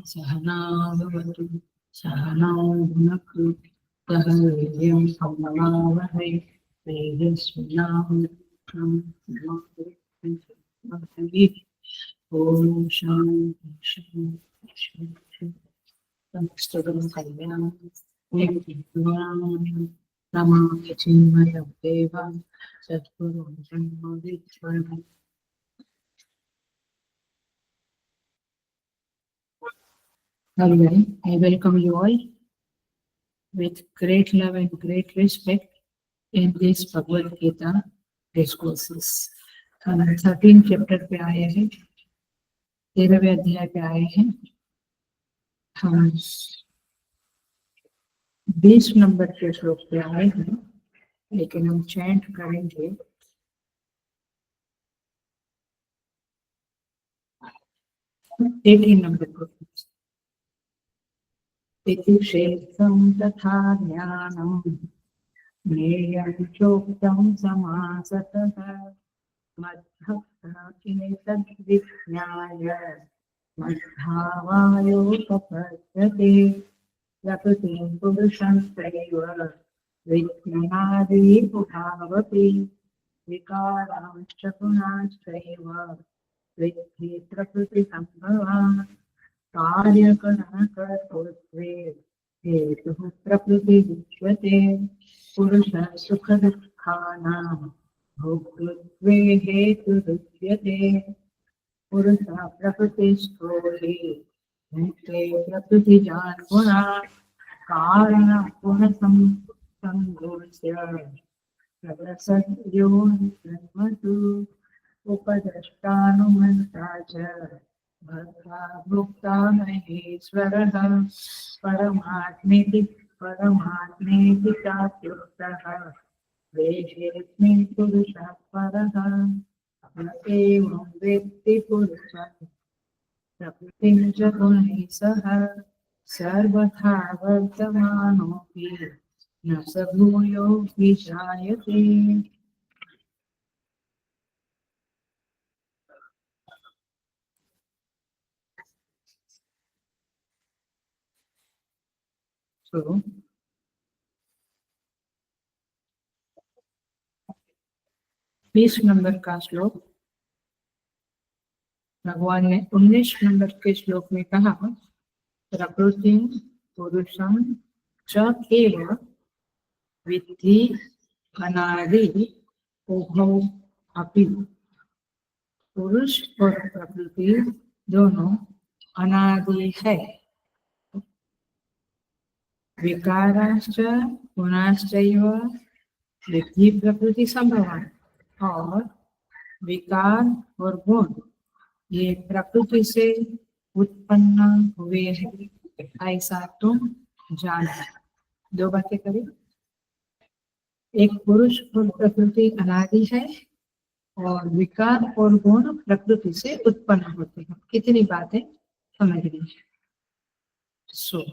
सहना भवतु सहनौ भुनक्तु सह वीर्यं करवावहै तेजस्विनावधीतमस्तु ॐ शान्ति शान्ति शान्ति संस्तुतं कल्याणं नमामि चिन्मयं देवं सद्गुरुं ब्रह्मविद्वान्. Hello, I welcome you all with great love and great respect in this Bhagavad Gita discourses. हम 13 चैप्टर पे आए हैं, 13वें अध्याय पे आए हैं. हम 20 नंबर के श्लोक पे आए हैं, लेकिन हम चैंट करेंगे 18 नंबर को. इति क्षेत्रं तथा ज्ञानं ज्ञेयं चोक्तं समासतः मद्भक्ताचिनेतद्विज्ञाय मद्भावायोपपद्यते प्रकृतिं पुरुषं चैव विज्ञानादिपुभावपि विकारांश्च पुनश्चैव विद्धि प्रकृतिसम्भवान् कार्यकरणकर्तृत्वे हेतुः प्रकृतिरुच्यते पुरुषः सुखदुःखानां भोक्तृत्वे हेतुरुच्यते पुरुषः प्रकृतिस्थो हि भुङ्क्ते प्रकृतिजान् गुणान् कारणः पुनः सङ्गोऽस्य प्रसद्यो जन्मतु उपद्रष्टानुमन्ता च भर्ता भोक्ता महेश्वरः परमात्मेति चाप्युक्तः वेदेऽस्मिन् पुरुषः परः न एवं वेत्ति पुरुषः प्रकृतिं च गुणैः सह सर्वथा वर्तमानोऽपि न स भूयो विजायते. So, 20 नंबर का श्लोक भगवान ने 19 नंबर के श्लोक में कहा प्रकृति पुरुषं च एव विद्धि अनादि उभौ अपि. पुरुष और प्रकृति दोनों अनादि है. विकाराश्च गुणाश्चैव विद्धि प्रकृति संभवान्. और विकार और गुण ये प्रकृति से उत्पन्न हुए हैं, ऐसा तुम जानो. दो बातें करें. एक पुरुष और प्रकृति अनादि है और विकार और गुण प्रकृति से उत्पन्न होते हैं. कितनी बातें समझनी है. सो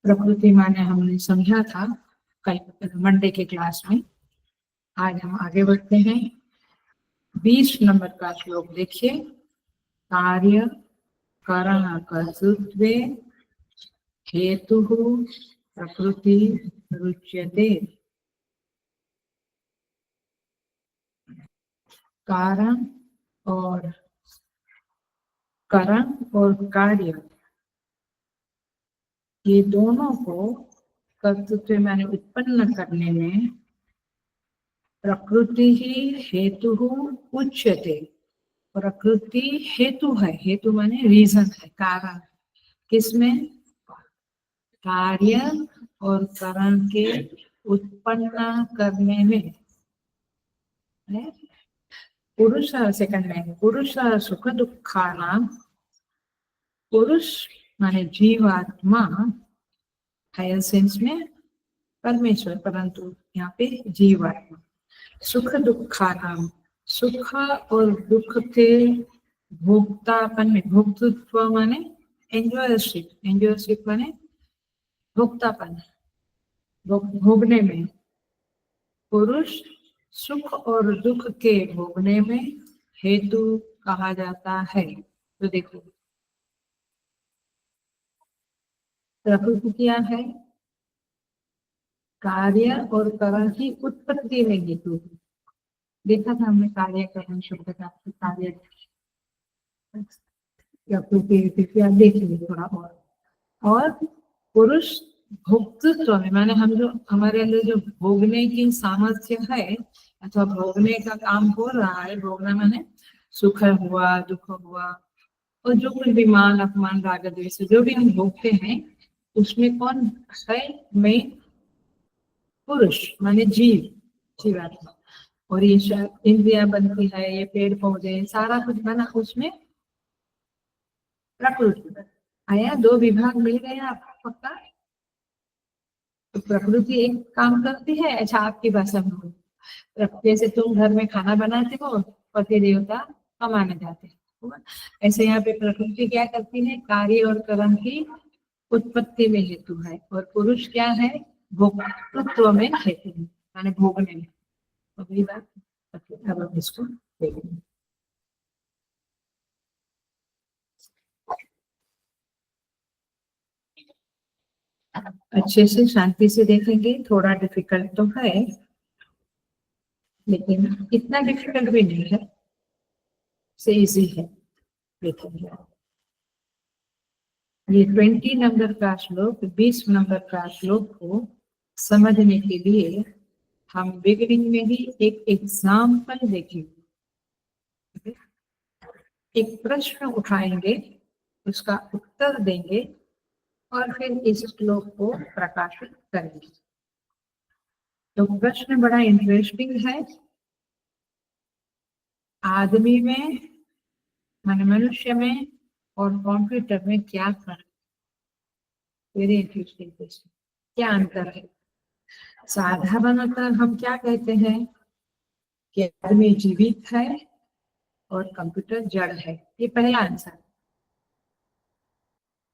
प्रकृति माने हमने समझा था कल मंडे के क्लास में. आज हम आगे बढ़ते हैं. 20 नंबर का श्लोक देखिए. कार्य करण कर्तृत्वे हेतुः प्रकृति रुच्यते. कारण और करण और कार्य ये दोनों को कर्तृत्व माने उत्पन्न करने में प्रकृति ही हेतु उच्यते. प्रकृति हेतु है. हेतु माने रीजन है, कारण. किसमें? कार्य और करण के उत्पन्न करने में. पुरुष सेकंड में पुरुष सुख दुखानां. पुरुष माने जीवात्मा, हायर सेंस में परमेश्वर, परंतु यहाँ पे जीवात्मा. सुख दुखानां, सुख और दुख के भोक्तापन में, भोक्तृत्व माने एंजॉयरशिप, एंजॉयरशिप माने भोक्तापन, भोगने में, पुरुष सुख और दुख के भोगने में हेतु कहा जाता है। तो देखो प्रकृति क्या है, कार्य और करण की उत्पत्ति में हेतु। देखा था हमने कार्य करण शब्द का कार्य प्रकृति क्या देखेंगे थोड़ा और पुरुष भोक्तृत्व में, माने हम जो हमारे अंदर जो भोगने की सामर्थ्य है अथवा भोगने का काम हो रहा है, भोगना माने सुख हुआ दुख हुआ और जो कुछ भी मान अपमान राग द्वेष जो भी हम भोगते हैं उसमें कौन है, मैं पुरुष माने जीव, जीवात्मा। और ये इंद्रिया बनती है, ये पेड़ पौधे सारा कुछ बना उसमें प्रकृति आया। दो विभाग मिल गए आपको पक्का। तो प्रकृति एक काम करती है, अच्छा आपकी भाषा में हो, जैसे तुम घर में खाना बनाते हो, पति देवता कमाने जाते हैं, ऐसे यहाँ पे प्रकृति क्या करती है, कार्य और कर्म की उत्पत्ति में हेतु है और पुरुष क्या है, भोक्तृत्व में हेतु है, माने भोगने में। अगली बात अब हम इसको देखेंगे। अच्छे से शांति से देखेंगे, थोड़ा डिफिकल्ट तो है लेकिन इतना डिफिकल्ट भी नहीं है, से इजी है। देखेंगे ये 20 नंबर का श्लोक 20 नंबर का श्लोक को समझने के लिए हम बिगिनिंग में ही एक एग्जाम्पल देखेंगे, एक प्रश्न उठाएंगे, उसका उत्तर देंगे और फिर इस श्लोक को प्रकाशित करेंगे। तो प्रश्न बड़ा इंटरेस्टिंग है। आदमी में माने मनुष्य में और कंप्यूटर में क्या फर्क, वेरी इंटरेस्टिंग क्वेश्चन, क्या अंतर है। साधारणतः हम क्या कहते हैं कि आदमी जीवित है और कंप्यूटर जड़ है, ये पहला आंसर।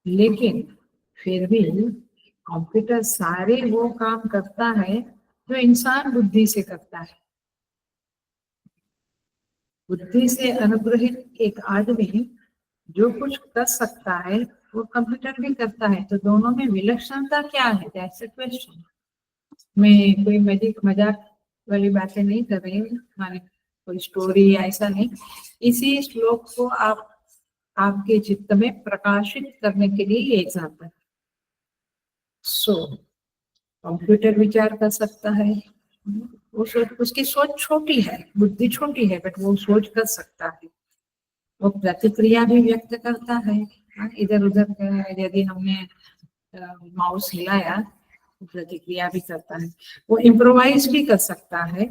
लेकिन फिर भी कंप्यूटर सारे वो काम करता है जो इंसान बुद्धि से करता है। बुद्धि से अनुग्रहित एक आदमी जो कुछ कर सकता है वो कंप्यूटर भी करता है। तो दोनों में विलक्षणता क्या है, दैट्स अ क्वेश्चन। मैं कोई मजाक वाली बातें नहीं कर रही हूँ, माने कोई स्टोरी ऐसा नहीं। इसी श्लोक को आप आपके चित्त में प्रकाशित करने के लिए ये एग्जाम्पल। सो कंप्यूटर विचार कर सकता है, वो सोच, उसकी सोच छोटी है, बुद्धि छोटी है, बट वो सोच कर सकता है। वो प्रतिक्रिया भी व्यक्त करता है, इधर उधर यदि हमने माउस हिलाया तो प्रतिक्रिया भी करता है। वो इम्प्रोवाइज भी कर सकता है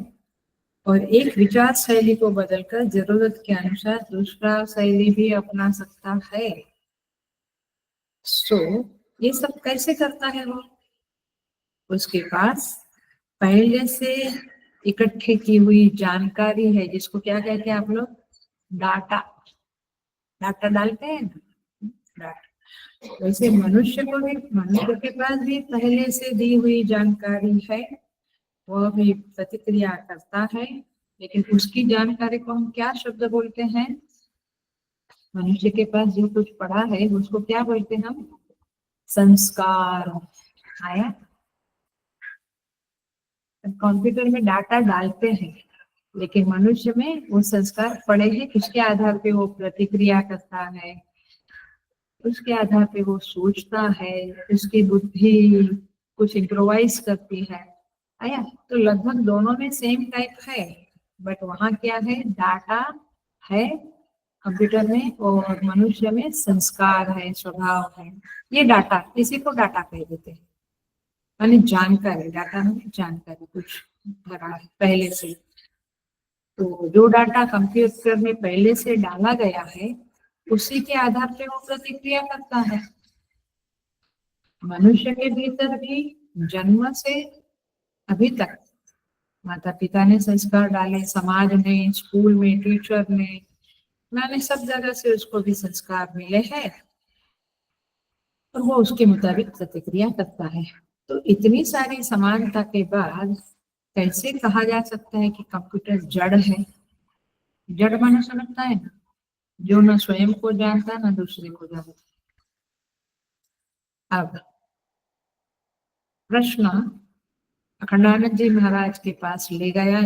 और एक विचार शैली को बदलकर जरूरत के अनुसार दूसरा शैली भी अपना सकता है। सो ये सब कैसे करता है वो, उसके पास पहले से इकट्ठी की हुई जानकारी है, जिसको क्या कहते हैं आप लोग, डाटा। डाटा डालते हैं ना, डाटा। वैसे मनुष्य को भी, मनुष्य के पास भी पहले से दी हुई जानकारी है, वह भी प्रतिक्रिया करता है। लेकिन उसकी जानकारी को हम क्या शब्द बोलते हैं, मनुष्य के पास जो कुछ पढ़ा है उसको क्या बोलते हैं हम, संस्कार। आया, कंप्यूटर में डाटा डालते हैं लेकिन मनुष्य में वो संस्कार पड़े हैं, उसके आधार पे वो प्रतिक्रिया करता है, उसके आधार पे वो सोचता है, उसकी बुद्धि कुछ इम्प्रोवाइज करती है। आया, तो लगभग दोनों में सेम टाइप है, बट वहाँ क्या है, डाटा है कंप्यूटर में और मनुष्य में संस्कार है, स्वभाव है। ये डाटा, इसी को डाटा कह देते हैं, माने जानकारी। डाटा में जानकारी कुछ भरा है पहले से। तो जो डाटा कंप्यूटर में पहले से डाला गया है उसी के आधार पे वो प्रतिक्रिया करता है। मनुष्य के भीतर भी जन्म से अभी तक माता पिता ने संस्कार डाले, समाज ने, स्कूल में टीचर ने, मैंने सब जगह से उसको भी संस्कार मिले हैं और वो उसके मुताबिक प्रतिक्रिया करता है। तो इतनी सारी समानता के बाद कैसे कहा जा सकता है कि कंप्यूटर जड़ है? जड़ मनुष्य लगता है ना, जो न स्वयं को जानता न दूसरे को जानता। अब प्रश्न अखंडानंद जी महाराज के पास ले गया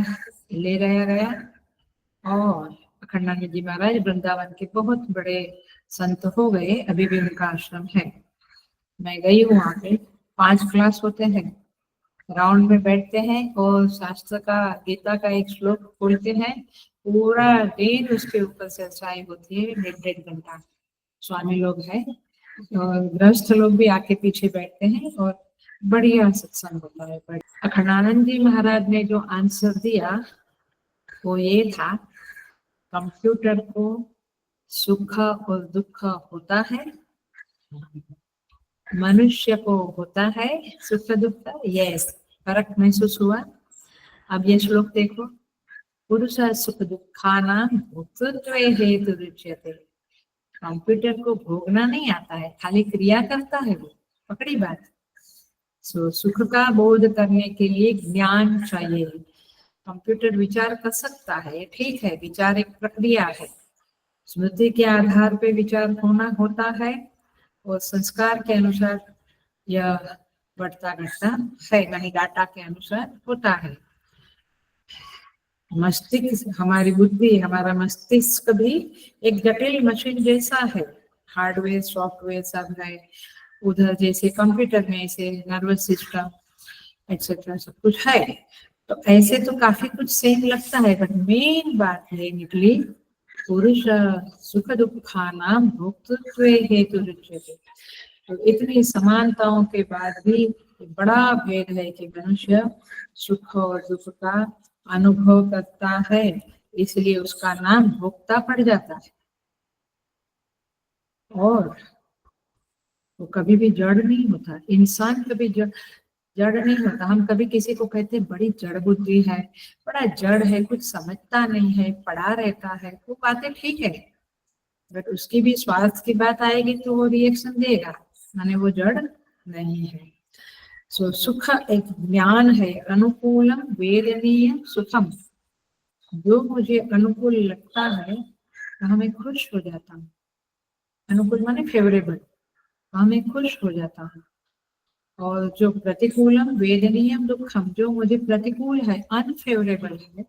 और अखंडानंद जी महाराज वृंदावन के बहुत बड़े संत हो गए, अभी भी उनका आश्रम है। मैं गई हूँ वहां पे, 5 क्लास होते हैं, राउंड में बैठते हैं और शास्त्र का, गीता का एक श्लोक खोलते हैं, पूरा दिन उसके ऊपर चर्चाएं होती है, 1.5 घंटा। स्वामी लोग हैं और गृहस्थ लोग भी आके पीछे बैठते हैं और बढ़िया सत्संग होता है। अखंडानंद जी महाराज ने जो आंसर दिया वो ये था, कंप्यूटर को सुख और दुख होता है, मनुष्य को होता है सुख दुख। यस, फर्क महसूस हुआ। अब ये श्लोक देखो, पुरुष सुख दुखाना भोक्तृत्व हेतु रुच्यते। कंप्यूटर को भोगना नहीं आता है, खाली क्रिया करता है वो, पकड़ी बात। सुख का बोध करने के लिए ज्ञान चाहिए। कंप्यूटर विचार कर सकता है, ठीक है, विचार एक प्रक्रिया है, स्मृति के आधार पे विचार होता है और संस्कार के अनुसार यह बढ़ता घटता है, यानी डाटा के अनुसार होता है। मस्तिष्क, हमारी बुद्धि, हमारा मस्तिष्क भी एक जटिल मशीन जैसा है, हार्डवेयर सॉफ्टवेयर सब है उधर, जैसे कंप्यूटर में ऐसे नर्वस सिस्टम एक्सेट्रा सब कुछ है। तो ऐसे तो काफी कुछ सेम लगता है, बट मेन बात ये निकली, पुरुष सुख दुखानां भोक्तृत्व हेतु रुच्यते। तो इतनी समानताओं के बाद भी बड़ा भेद है कि मनुष्य सुख और दुख का अनुभव करता है, इसलिए उसका नाम भोक्ता पड़ जाता है। और वो कभी भी जड़ नहीं होता, इंसान कभी जड़ नहीं होता। हम कभी किसी को कहते हैं बड़ी जड़ बुद्धि है, बड़ा जड़ है, कुछ समझता नहीं है, पड़ा रहता है, वो बातें ठीक है, बट उसकी भी स्वास्थ्य की बात आएगी तो वो रिएक्शन देगा, माने वो जड़ नहीं है। सो सुख एक ज्ञान है, अनुकूलम वेदनीय सुखम। जो मुझे अनुकूल लगता है वहां मैं खुश हो जाता हूँ, अनुकूल माने फेवरेबल, वहां मैं खुश हो जाता हूँ। और जो प्रतिकूलम वेदनीयम दुखम, जो मुझे प्रतिकूल है, अनफेवरेबल है,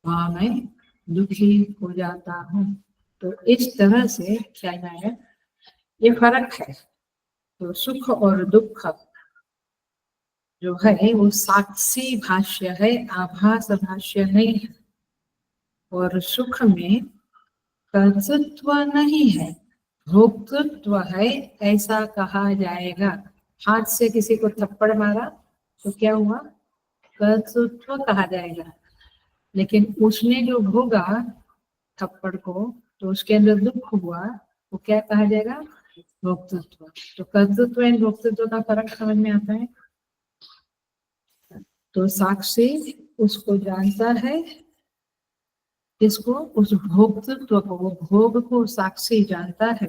वहां मैं दुखी हो जाता हूँ। तो इस तरह से क्या है, ये फर्क है। तो सुख और दुख जो है वो साक्षी भाष्य है, आभास भाष्य नहीं है। और सुख में कर्तृत्व नहीं है, भोक्तृत्व है, ऐसा कहा जाएगा। हाथ से किसी को थप्पड़ मारा तो क्या हुआ, कर्तृत्व कहा जाएगा, लेकिन उसने जो भोगा थप्पड़ को तो उसके अंदर दुख हुआ, वो क्या कहा जाएगा, भोक्तृत्व। तो कर्तृत्व एवं भोक्तृत्व का फर्क समझ में आता है। तो साक्षी उसको जानता है, किसको, उस भोक्तृत्व को, वो भोग को साक्षी जानता है।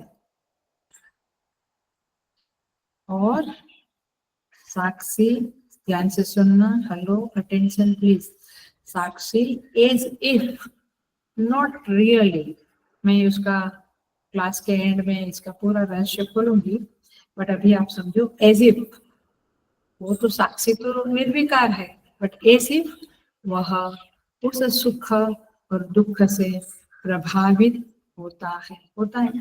और साक्षी, ध्यान से सुनना, hello attention please, Sakshi as if, not really. मैं उसका क्लास के एंड में इसका पूरा रहस्य खोलूंगी, बट अभी आप समझो, एज इफ, वो तो साक्षी तो निर्विकार है, बट एज इफ वह उस सुख और दुख से प्रभावित होता है।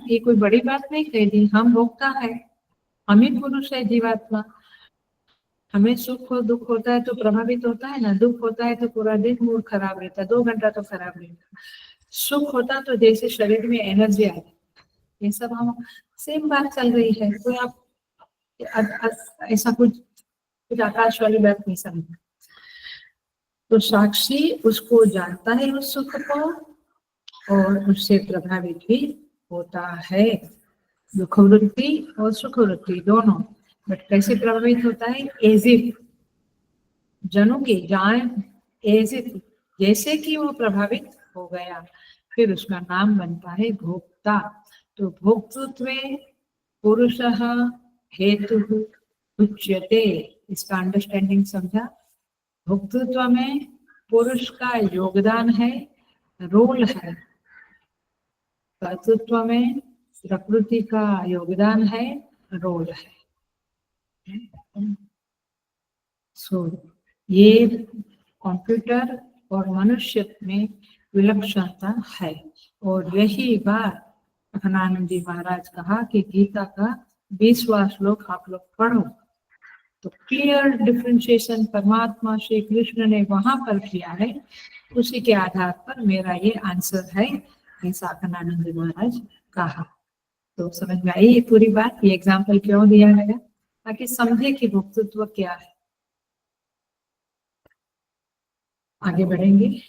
ये कोई बड़ी बात नहीं कह दी, हम भोगता है, हम ही पुरुष है, जीवात्मा। हमें सुख और दुख होता है तो प्रभावित होता है ना, दुख होता है तो पूरा दिन मूड खराब रहता है, 2 घंटा तो खराब रहता। सुख होता तो जैसे शरीर में एनर्जी आ जाती। ये सब हम सेम बात चल रही है, कोई आप ऐसा कुछ आकाश वाली बात नहीं समझ। तो साक्षी उसको जानता है उस सुख को और उससे प्रभावित भी होता है, दुख वृत्ति और सुख वृत्ति दोनों। बट कैसे प्रभावित होता है, एज इफ, जनों की जान ऐसे थी जैसे कि वो प्रभावित हो गया, फिर उसका नाम बनता है भोक्ता। तो भोक्तृत्व पुरुषः हेतुः उच्यते। इसका अंडरस्टैंडिंग समझा? भोक्तृत्व में पुरुष का योगदान है, रोल है। कर्तृत्व में प्रकृति का योगदान है, रोल है। ये कंप्यूटर और मनुष्य में विलक्षणता है। और यही बात अखंडानंद जी महाराज कहा कि गीता का 20वां श्लोक आप लोग पढ़ो, तो क्लियर डिफरेंशिएशन परमात्मा श्री कृष्ण ने वहां पर किया है। उसी के आधार पर मेरा ये आंसर है, ऐसा अखंडानंद जी महाराज कहा। तो समझ में आई ये पूरी बात? ये एग्जाम्पल क्यों दिया गया? ताकि समझे कि भोक्तृत्व क्या है। आगे बढ़ेंगे।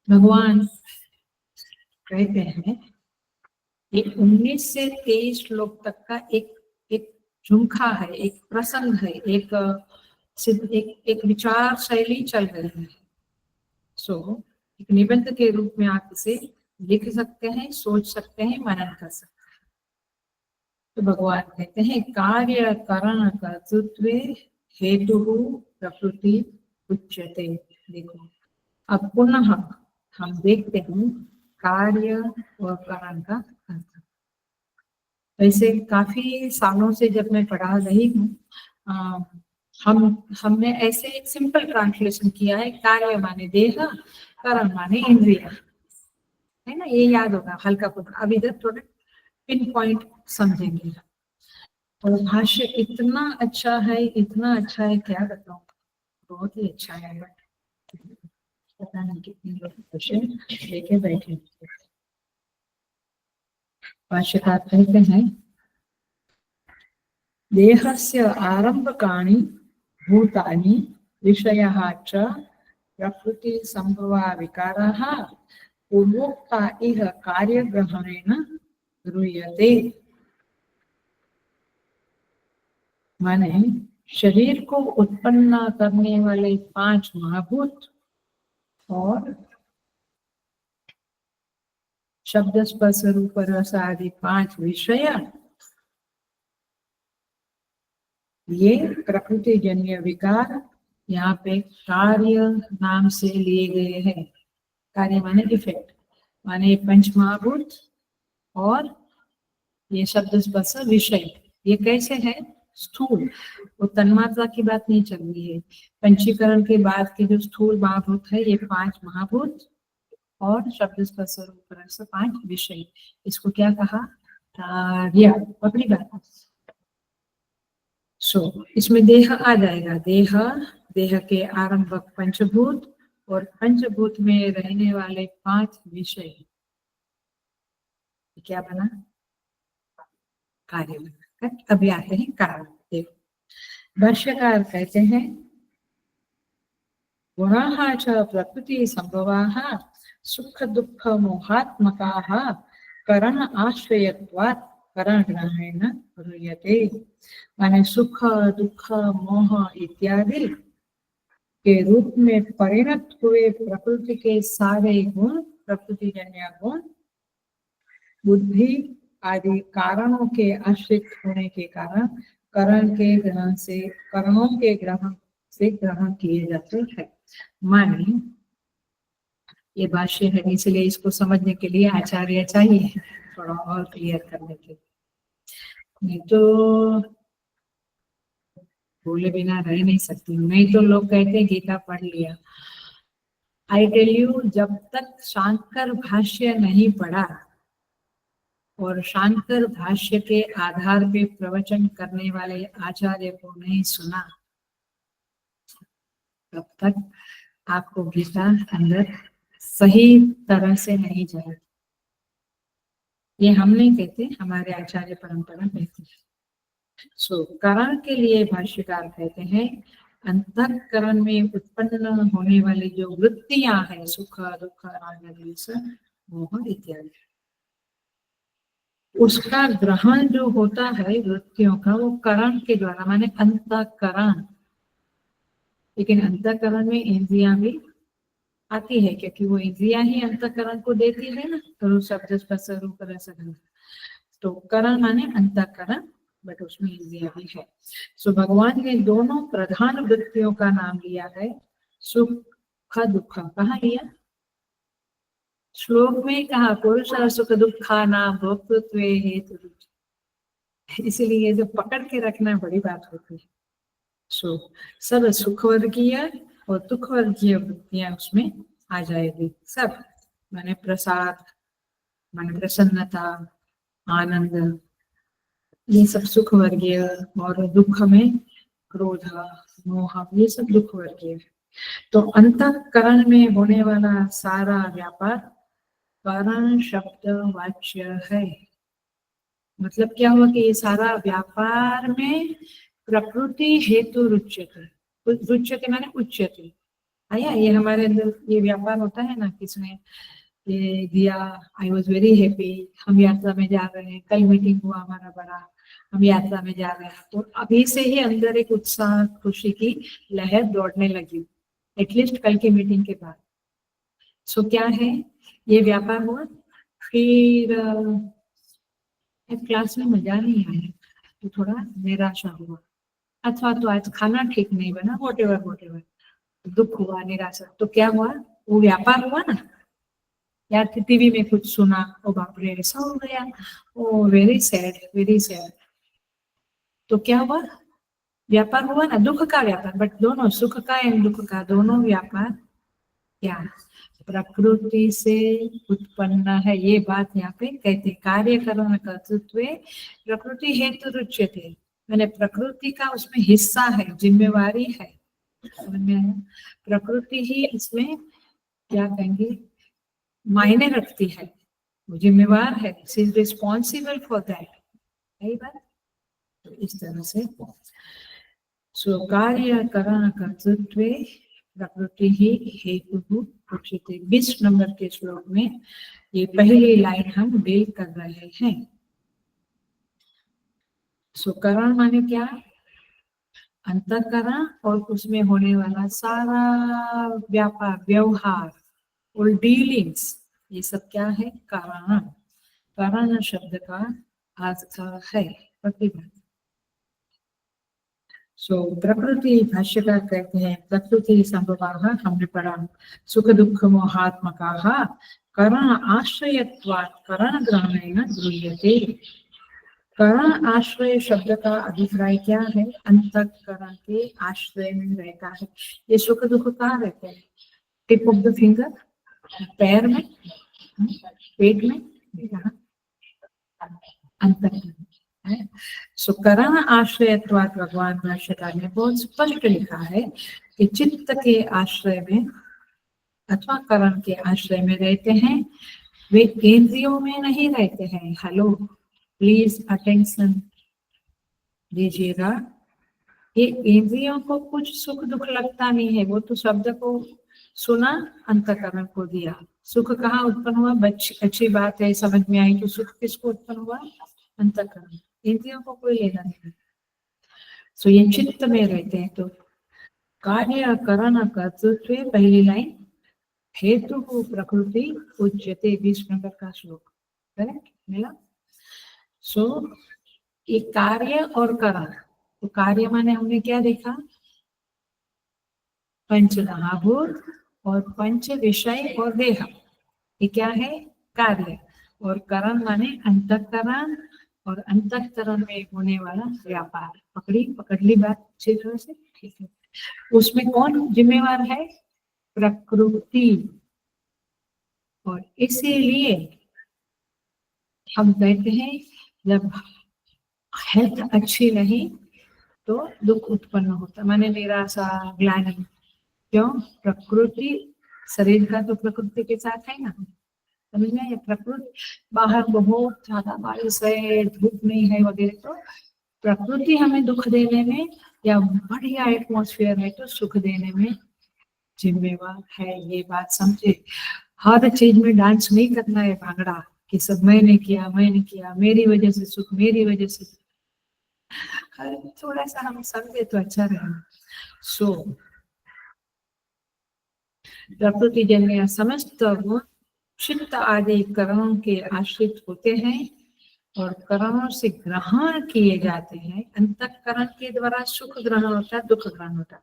भगवान कहते हैं ये 19 से 23 श्लोक तक का एक एक झुमका है, एक प्रसंग है, एक विचार शैली चल रही है। एक निबंध के रूप में आप इसे लिख सकते हैं, सोच सकते हैं, मनन कर सकते हैं। तो भगवान कहते हैं कार्य करण कर्तृत्व हेतु प्रकृति उच्यते। देखो अब पुनः हम देखते हैं कार्य और करण का अर्थ। वैसे काफी सालों से जब मैं पढ़ा रही हूँ, हमने ऐसे एक सिंपल ट्रांसलेशन किया है, कार्य माने देह, करण माने इंद्रिय, है ना? ये याद होगा हल्का फुल्का। अब इधर थोड़ा पिन पॉइंट समझेंगे। और भाष्य इतना अच्छा है, इतना अच्छा है, क्या बताऊं, बहुत ही अच्छा है। पता नहीं कितने लोग क्वेश्चन लेके बैठे। भाष्यकार कहते हैं देहस्य आरंभकाणि भूतानि विषयः च प्रकृति संभवा विकाराः पूर्वोक्ता इह कार्यग्रहणेन गृह्यते। माने शरीर को उत्पन्न करने वाले 5 महाभूत और शब्द स्पर्श रूप रस आदि 5 विषय, ये प्रकृति जन्य विकार यहाँ पे कार्य नाम से लिए गए हैं। कार्य माने इफेक्ट, माने 5 महाभूत और ये शब्द स्पर्श विषय। ये कैसे है? स्थूल, वो तन्मात्रा की बात नहीं चल रही है। पंचीकरण के बाद के जो स्थूल महाभूत है, ये 5 महाभूत और शब्द स्पर्श रूप रस 5 विषय। इसको क्या कहा? कार्य। पकड़ी बात। इसमें देह आ जाएगा। देह के आरंभक पंचभूत और पंचभूत में रहने वाले 5 विषय, क्या बना? कार्य बना। अभी आते हैं कारण। भाष्यकार कहते हैं गुणाः च प्रकृति संभवाः सुख दुःख मोहात्मकाः करण आश्रयत्वात् करण ग्रहणेन गृह्यते। माने सुख दुख मोह इत्यादि के रूप में परिणत हुए प्रकृति के सारे गुण, प्रकृति जन्य गुण, बुद्धि आदि कारणों के आश्रित होने के कारण करणों के ग्रहण से ग्रहण किए जाते हैं। माने ये भाष्य है, इसलिए इसको समझने के लिए आचार्य चाहिए थोड़ा और क्लियर करने के लिए, नहीं तो बोले बिना रह नहीं सकती। नहीं तो लोग कहते हैं गीता पढ़ लिया। आई टेल यू, जब तक शांकर भाष्य नहीं पढ़ा और शांकर भाष्य के आधार पे प्रवचन करने वाले आचार्य को नहीं सुना, तब तक आपको गीता अंदर सही तरह से नहीं जाएगी। ये हम नहीं कहते, हमारे आचार्य परंपरा कहते हैं। करण के लिए भाष्यकार कहते हैं अंतःकरण में उत्पन्न होने वाली जो वृत्तियां हैं, सुख दुख राग द्वेष मोह इत्यादि, उसका ग्रहण जो होता है वृत्तियों का, वो करण के द्वारा, माने अंतःकरण। लेकिन अंतःकरण में इंद्रियां भी आती है, क्योंकि वो इंद्रियां ही अंतःकरण को देती है ना, तो शब्द स्पर्श रूप रस गंध। तो करण माने अंतःकरण, बट उसमें इंद्रिया भी है। सो भगवान ने दोनों प्रधान वृत्तियों का नाम लिया है, सुख दुख। कहाँ लिया? श्लोक में कहा, पुरुष सुख दुखा नाम भोक्तृत्व हेतु। इसीलिए जो पकड़ के रखना बड़ी बात होती है। सो सब सुख वर्गीय और दुख वर्गीय वृत्तियां उसमें आ जाएगी सब। माने प्रसाद, माने प्रसन्नता, आनंद, ये सब सुख वर्गीय। और दुख में क्रोध, मोह, ये सब दुख वर्गीय है। तो अंतःकरण में होने वाला सारा व्यापार करण शब्द वाच्य है। मतलब क्या हुआ कि ये सारा व्यापार में प्रकृति हेतु रुच्यते। रुच्यते माने उच्यते। आया, ये हमारे अंदर ये व्यापार होता है ना, किसने ये दिया, आई वॉज वेरी हैप्पी, हम यात्रा में जा रहे हैं, कल मीटिंग हुआ हमारा बड़ा, हम यात्रा में जा रहे हैं। तो अभी से ही अंदर एक उत्साह, खुशी की लहर दौड़ने लगी, एटलीस्ट कल की मीटिंग के बाद। सो क्या है, ये व्यापार हुआ। फिर क्लास में मजा नहीं आया तो थोड़ा निराशा हुआ, अथवा तो आज खाना ठीक नहीं बना, वॉटेवर, दुख हुआ, निराशा। तो क्या हुआ, वो व्यापार हुआ ना। या टीवी में कुछ सुना, ओ बाप रे ऐसा हो गया, ओ वेरी सैड, वेरी सैड। तो क्या हुआ, व्यापार हुआ ना, दुख का व्यापार। बट दोनों, सुख का एवं दुख का दोनों व्यापार क्या प्रकृति से उत्पन्न है। ये बात यहाँ पे कहते, कार्य करण कर्तृत्व प्रकृति हेतु रुच्यते। मैंने प्रकृति का उसमें हिस्सा है, जिम्मेवारी है। प्रकृति ही इसमें क्या कहेंगे, मायने रखती है, वो जिम्मेवार है, she is responsible for that. यही बात। तो इस तरह से सो कार्य करण कर्तृत्व प्रकृति ही हेतु उच्यते। 20 नंबर के श्लोक में ये पहली लाइन हम डील कर रहे हैं। सो करण माने क्या, अंतःकरण और उसमें होने वाला सारा व्यापार, व्यवहार और डीलिंग्स, ये सब क्या है, कारण। कारण शब्द का अर्थ है प्रतिभा। सो प्रकृति, भाष्यकार कहते हैं, प्रकृति संभवाः, हमने पढ़ा, सुख दुख मोहात्मकाः करण आश्रयत्वात् करण ग्रहणेन गृह्यते। करण आश्रय शब्द का अभिप्राय क्या है, अंतःकरण के आश्रय में रहता है। ये सुख दुख कहाँ रहते हैं, टिप ऑफ द फिंगर, पैर में, पेट में, अंतःकरण है। सो करण आश्रयत्वात्, भगवान भाष्यकार ने बहुत स्पष्ट लिखा है कि चित्त के आश्रय में अथवा करण के आश्रय में रहते हैं, वे इंद्रियों में नहीं रहते हैं। हेलो, प्लीज अटेंशन दीजिएगा। ये इंद्रियों को कुछ सुख दुख लगता नहीं है, वो तो शब्द को सुना, अंतःकरण को दिया। सुख कहाँ उत्पन्न हुआ, अच्छी बात है, समझ में आई, तो सुख किसको उत्पन्न हुआ, अंतःकरण। इंद्रियों को कोई लेना नहीं। सो ये चित्त में रहते हैं। तो कार्य करण कर्तृत्व, पहली लाइन, हेतु प्रकृति उच्यते, 20 नंबर का श्लोक, करेक्ट मिला। सो ये कार्य और करण, तो कार्य माने हमने क्या देखा, पंच महाभूत और पंच विषय और देह, ये क्या है, कार्य। और करण माने अंतःकरण, और अंतःकरण में होने वाला व्यापार। पकड़ ली बात अच्छी तरह से, ठीक है। उसमें कौन जिम्मेवार है, प्रकृति। और इसीलिए हम कहते हैं जब हेल्थ अच्छी नहीं तो दुख उत्पन्न होता, माने निराशा, ग्लानि। क्यों, प्रकृति, शरीर का तो प्रकृति के साथ है ना, समझ में। प्रकृति बाहर बहुत ज्यादा बारिश है, धूप नहीं है वगैरह, तो प्रकृति हमें दुख देने में, या बढ़िया एटमॉस्फेयर है तो सुख देने में जिम्मेवार है। ये बात समझे। हर चीज में डांस नहीं करना है भांगड़ा, कि सब मैंने किया, मेरी वजह से सुख, मेरी वजह से। थोड़ा सा हम समझे तो अच्छा रहेगा। सो प्रकृतिजन्य समस्त गुण चित्त आदि कर्मों के आश्रित होते हैं और कर्मों से ग्रहण किए जाते हैं। अंतःकरण के द्वारा सुख ग्रहण होता है, दुख ग्रहण होता है,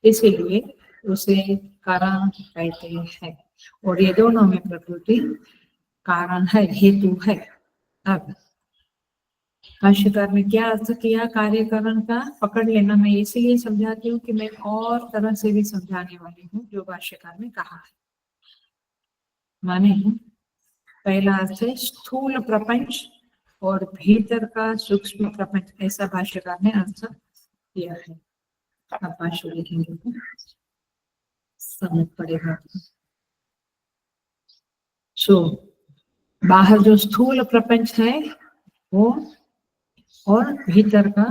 इसीलिए उसे कारण कहते हैं। और ये दोनों में प्रकृति कारण है, हेतु है। अब भाष्यकार ने क्या अर्थ किया कार्यकरण का, पकड़ लेना। मैं इसीलिए समझाती हूँ कि मैं और तरह से भी समझाने वाली हूँ जो भाष्यकार ने कहा है। माने पहला अर्थ है स्थूल प्रपंच और भीतर का सूक्ष्म प्रपंच, ऐसा भाष्यकार ने अर्थ किया है। अब भाष्य लिखेंगे तो समझ पड़ेगा। सो बाहर जो स्थूल प्रपंच है वो, और भीतर का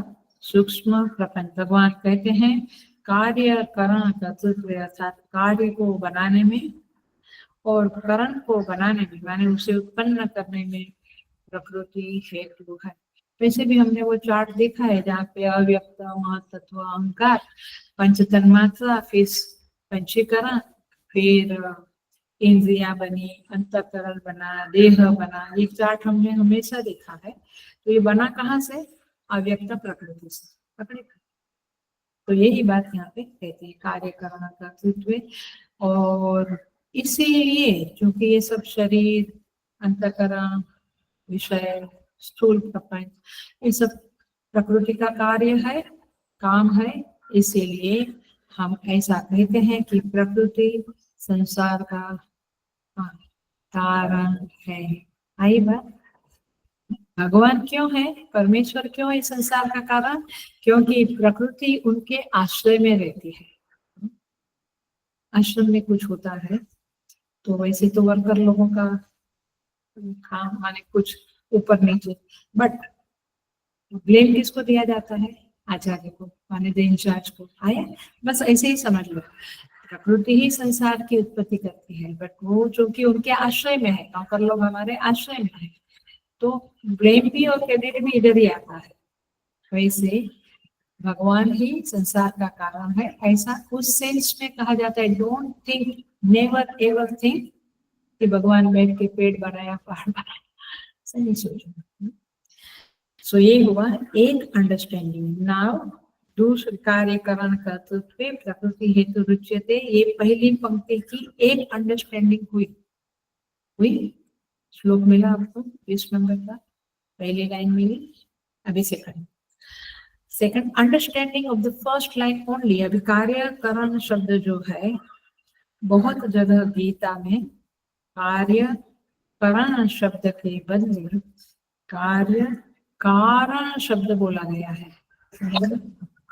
सूक्ष्म प्रपंच। भगवान कहते हैं कार्य करण कर्तृत्व, अर्थात कार्य को बनाने में और करण को बनाने में, माने उसे उत्पन्न करने में प्रकृति हेतु है। वैसे भी हमने वो चार्ट देखा है जहाँ पे अव्यक्त, महतत्व, अहंकार, पंच तन्मात्रा, फिर पंचीकरण, फिर इंद्रिया बनी, अंतःकरण बना, देह बना। ये चार्ट हमने हमेशा देखा है। तो ये बना कहाँ से? अव्यक्त प्रकृति से, पकड़े। तो यही बात यहाँ पे कहते हैं कार्य करण कर्तृत्व। और इसीलिए क्योंकि ये सब शरीर, अंतःकरण, विषय, स्थूल प्रपंच, ये सब प्रकृति का कार्य है, काम है, इसीलिए हम ऐसा कहते हैं कि प्रकृति संसार का कारण है। आई बात। भगवान क्यों है, परमेश्वर क्यों है संसार का कारण? क्योंकि प्रकृति उनके आश्रय में रहती है। आश्रम में कुछ होता है तो वैसे तो वर्कर लोगों का काम, माने कुछ ऊपर नीचे, बट ब्लेम किसको दिया जाता है? आचार्य को, माने द इंचार्ज को। आया, बस ऐसे ही समझ लो। प्रकृति ही संसार की उत्पत्ति करती है, बट वो जो कि उनके आश्रय में है, नौकर लोग हमारे आश्रय में है, तो ब्लेम भी और क्रेडिट भी इधर ही आता है। वैसे भगवान ही संसार का कारण है, ऐसा उस सेंस में कहा जाता है। Don't think, never ever think कि भगवान बैठ के पेड़ बनाया, पहाड़ बनाया, सही सोचो। सो ये हुआ एक अंडरस्टैंडिंग। नाउ दूसरे कार्यकरण कर्तृत्व प्रकृति हेतु रुच्यते, ये पहली पंक्ति की एक अंडरस्टैंडिंग हुई। श्लोक मिला आपको 20 नंबर का, पहली लाइन मिली। अभी second understanding of the first line only. अभी कार्य करण शब्द जो है, बहुत जगह गीता में कार्य करण शब्द के बदले कार्य कारण शब्द बोला गया है।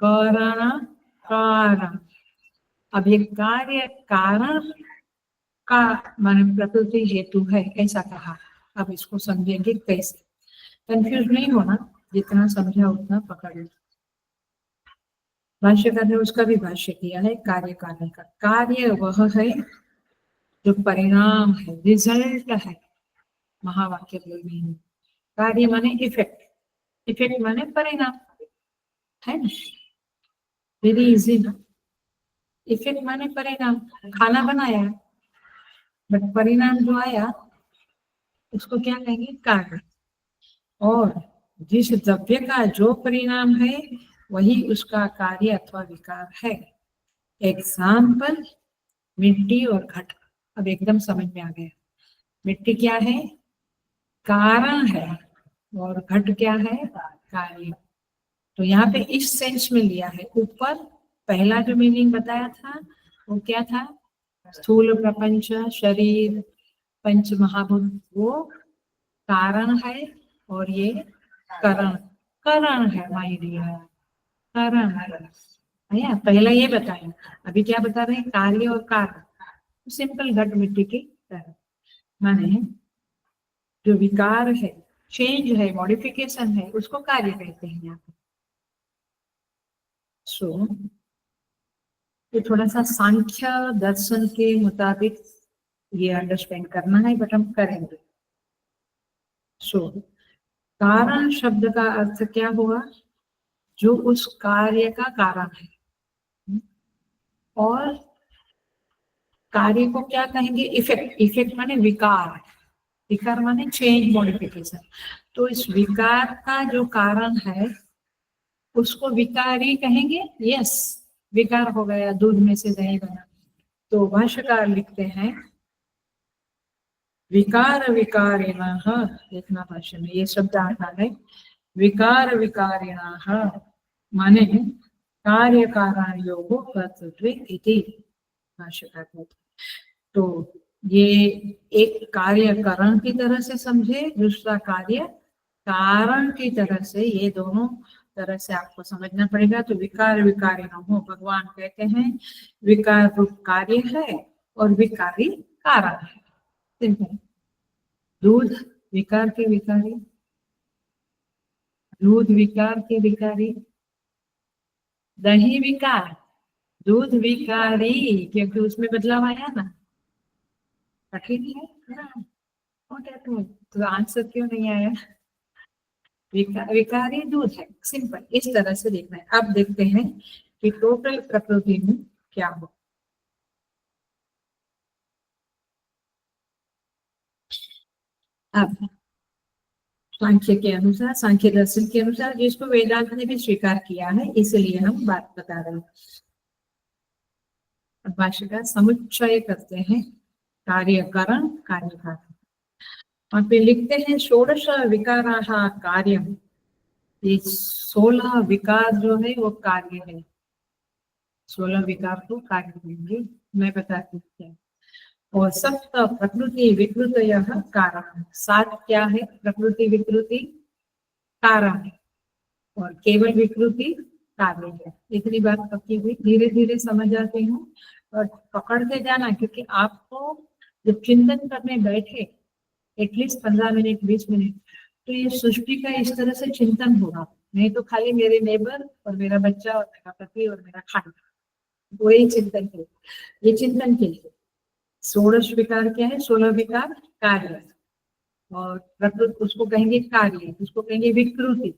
करण कारण। अब ये कार्य कारण का माने प्रकृति हेतु है, ऐसा कहा। अब इसको समझेंगे कैसे, कंफ्यूज नहीं होना, जितना समझा उतना पकड़ लो। भाष्यकार ने उसका भी भाष्य किया है कार्य कारण का। कार्य वह है जो परिणाम है, रिजल्ट है। महावाक्य बोलनी है। कार्य माने इफेक्ट, इफेक्ट माने परिणाम, है ना? वेरी इजी ना। इफेक्ट माने परिणाम। खाना बनाया बट परिणाम जो आया उसको क्या कहेंगे? कार्य। और जिस द्रव्य का जो परिणाम है वही उसका कार्य अथवा विकार है। एग्जाम्पल मिट्टी और घट। अब एकदम समझ में आ गया। मिट्टी क्या है? कारण है, और घट क्या है? कार्य। तो यहाँ पे इस सेंस में लिया है। ऊपर पहला जो मीनिंग बताया था वो क्या था? स्थूल प्रपंच, शरीर, पंच महाभूत, वो कारण है, और ये करण, करण है माय डियर, करण है। पहला ये बताया, अभी क्या बता रहे हैं? कार्य और कारण। सिंपल घट मिट्टी की तरह, माने जो विकार है, चेंज है, मॉडिफिकेशन है, उसको कार्य कहते हैं यहाँ पे। सो ये थोड़ा सा सांख्य दर्शन के मुताबिक ये अंडरस्टैंड करना है, बट हम करेंगे। सो कारण शब्द का अर्थ क्या हुआ? जो उस कार्य का कारण है। और कार्य को क्या कहेंगे? इफेक्ट। इफेक्ट माने विकार, विकार माने चेंज, मॉडिफिकेशन। तो इस विकार का जो कारण है उसको विकारी कहेंगे। यस, विकार हो गया, दूध में से दही बना। तो भाष्यकार लिखते हैं विकार विकारिणः, देखना भाष्य में ये शब्द आता है, विकार विकारिणः माने कार्य कारणयोः कर्तृत्वे इति भाष्यकार कहते हैं। तो ये एक कार्य कारण की तरह से समझे, दूसरा कार्य कारण की तरह से, ये दोनों तरह से आपको समझना पड़ेगा। तो विकार विकारी न हो, भगवान कहते हैं विकार रूप कार्य है और विकारी कारण है। सिंपल। दूध विकार के विकारी, दूध विकार के विकारी, दही विकार, दूध विकारी, क्योंकि उसमें बदलाव आया ना। कठिन है ना? तो आंसर क्यों नहीं आया? विकारी दूध है। सिंपल, इस तरह से देखना है। अब देखते हैं कि टोटल प्रकृति में क्या हो। अब सांख्य के अनुसार, सांख्य दर्शन के अनुसार, जिसको वेदांत ने भी स्वीकार किया है, इसलिए हम बात बता रहे हैं। भाष्य का समुच्चय करते हैं, कार्यकरण कार्यकारण। वहां पे लिखते हैं षोडश विकाराः कार्यम। ये 16 विकार जो है वो कार्य है। 16 विकार को कार्य देंगे, मैं बताती हूँ क्या। और सप्त प्रकृति विकृतयः कारण। 7 क्या है? प्रकृति विकृति कारण है, और केवल विकृति कार्य है। इतनी बात पक्की हुई। धीरे धीरे समझ आती हूँ और पकड़ते जाना, क्योंकि आपको जब चिंतन करने बैठे एटलीस्ट 15 मिनट 20 मिनट, तो ये सृष्टि का इस तरह से चिंतन होगा। नहीं तो खाली मेरे नेबर और मेरा बच्चा और मेरा पति और मेरा खाना, वही चिंतन है। ये चिंतन के लिए 16 विकार क्या है? 16 विकार कार्य, और प्रकृति उसको कहेंगे कार्य, उसको कहेंगे विकृति।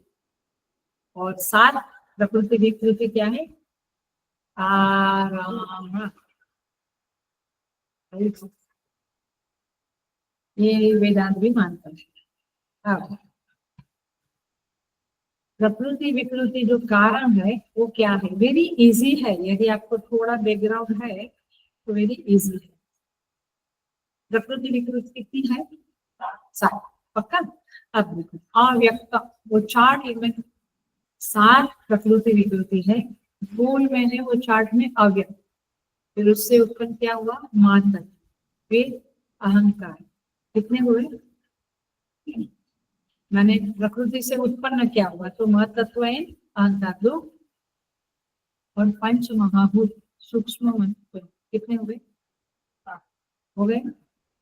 और 7 प्रकृति विकृति क्या है? आराम। ये वेदांत भी मानता है। अब प्रकृति विकृति जो कारण है वो क्या है? वेरी इजी है, यदि आपको थोड़ा बैकग्राउंड है तो वेरी इजी है। प्रकृति विकृति कितनी है? 7। पक्का? अब देखो अव्यक्त, वो चार्ट में 7 प्रकृति विकृति है, मूल में है वो चार्ट में अव्यक्त। फिर उससे उत्पन्न क्या हुआ? मातृ, फिर अहंकार। कितने हुए? मैंने प्रकृति से उत्पन्न क्या हुआ? तो महतत्व है अहंकार 2, और पंच महाभूत सूक्ष्म महत्व कितने हुए? हो गए।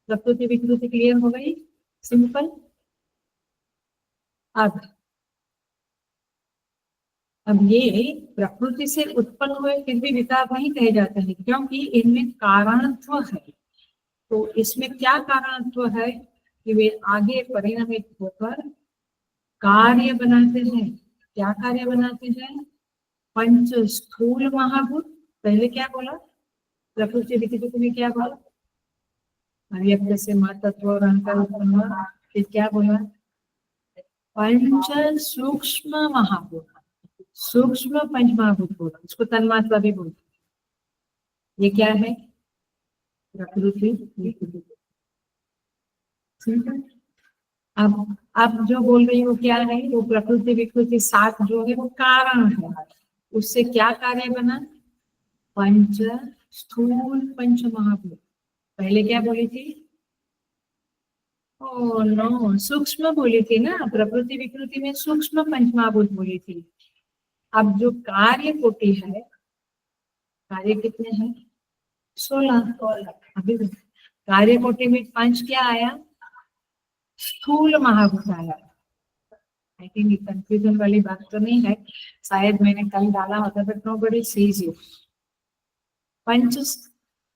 प्रकृति विकृति क्लियर हो गई। सिंपल। अब ये प्रकृति से उत्पन्न हुए फिर भी विकार नहीं कहे जाते हैं, क्योंकि इनमें कारणत्व है। तो इसमें क्या कारणत्व है? कि वे आगे परिणमित होकर कार्य बनाते हैं। क्या कार्य बनाते हैं? पंच स्थूल महाभूत। पहले क्या बोला? प्रकृति विकृति में क्या बोला? अव्यक्त से महतत्व और अहंकार उत्पन्न हुआ। फिर क्या बोला? पंच सूक्ष्म महाभूत, सूक्ष्म पंच महाभूत बोला, इसको तन्मात्रा भी बोलते हैं। ये क्या है? प्रकृति विकृति। ठीक है। अब जो बोल रही हूँ क्या है? वो प्रकृति विकृति 7 जो है वो कारण है। उससे क्या कार्य बना? पंच स्थूल पंच महाभूत। पहले क्या बोली थी? ओ नो, सूक्ष्म बोली थी ना। प्रकृति विकृति में सूक्ष्म पंच महाभूत बोली थी। अब जो कार्य कोटि है, कार्य कितने हैं? 16। अभी कार्य कोटि में 5 क्या आया? स्थूल महाभूत आया। आई थिंक कंफ्यूजन वाली बात तो नहीं है, शायद मैंने कल डाला होता, बट नोबडी सीज यू। पंच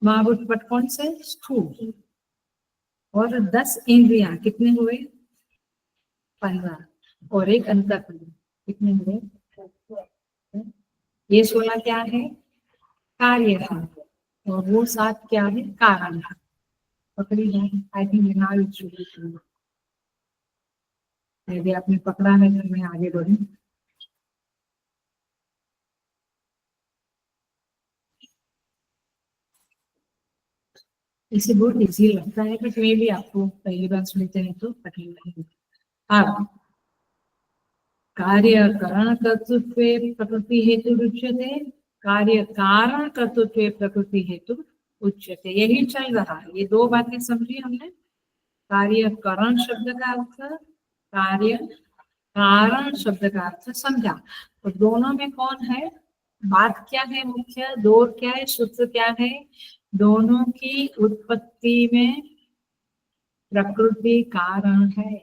महाभूत, बट कौन से? स्थूल। और 10 इंद्रियां कितने हुए? 15 और एक अंतःकरण, कितने हुए? ये 16 क्या है? कार्य है, और वो 7 क्या है? कारण है। पकड़ी है? I think now it should be. यदि आपने पकड़ा है तो मैं आगे बढ़ूं। इसे बहुत इजी लगता है, बट मे भी आपको पहली बार सुनते हैं तो कठिन लगेगा। अब कार्य करण कर्तृत्वे प्रकृति हेतु उच्यते, कार्य कारण कर्तृत्वे प्रकृति हेतु उच्यते। यही चल रहा है, ये दो बातें समझी हमने। कार्य करण शब्द का अर्थ, कार्य कारण शब्द का अर्थ समझा। तो दोनों में कौन है? बात क्या है मुख्य? दो क्या है? सूत्र क्या है? दोनों की उत्पत्ति में प्रकृति कारण है।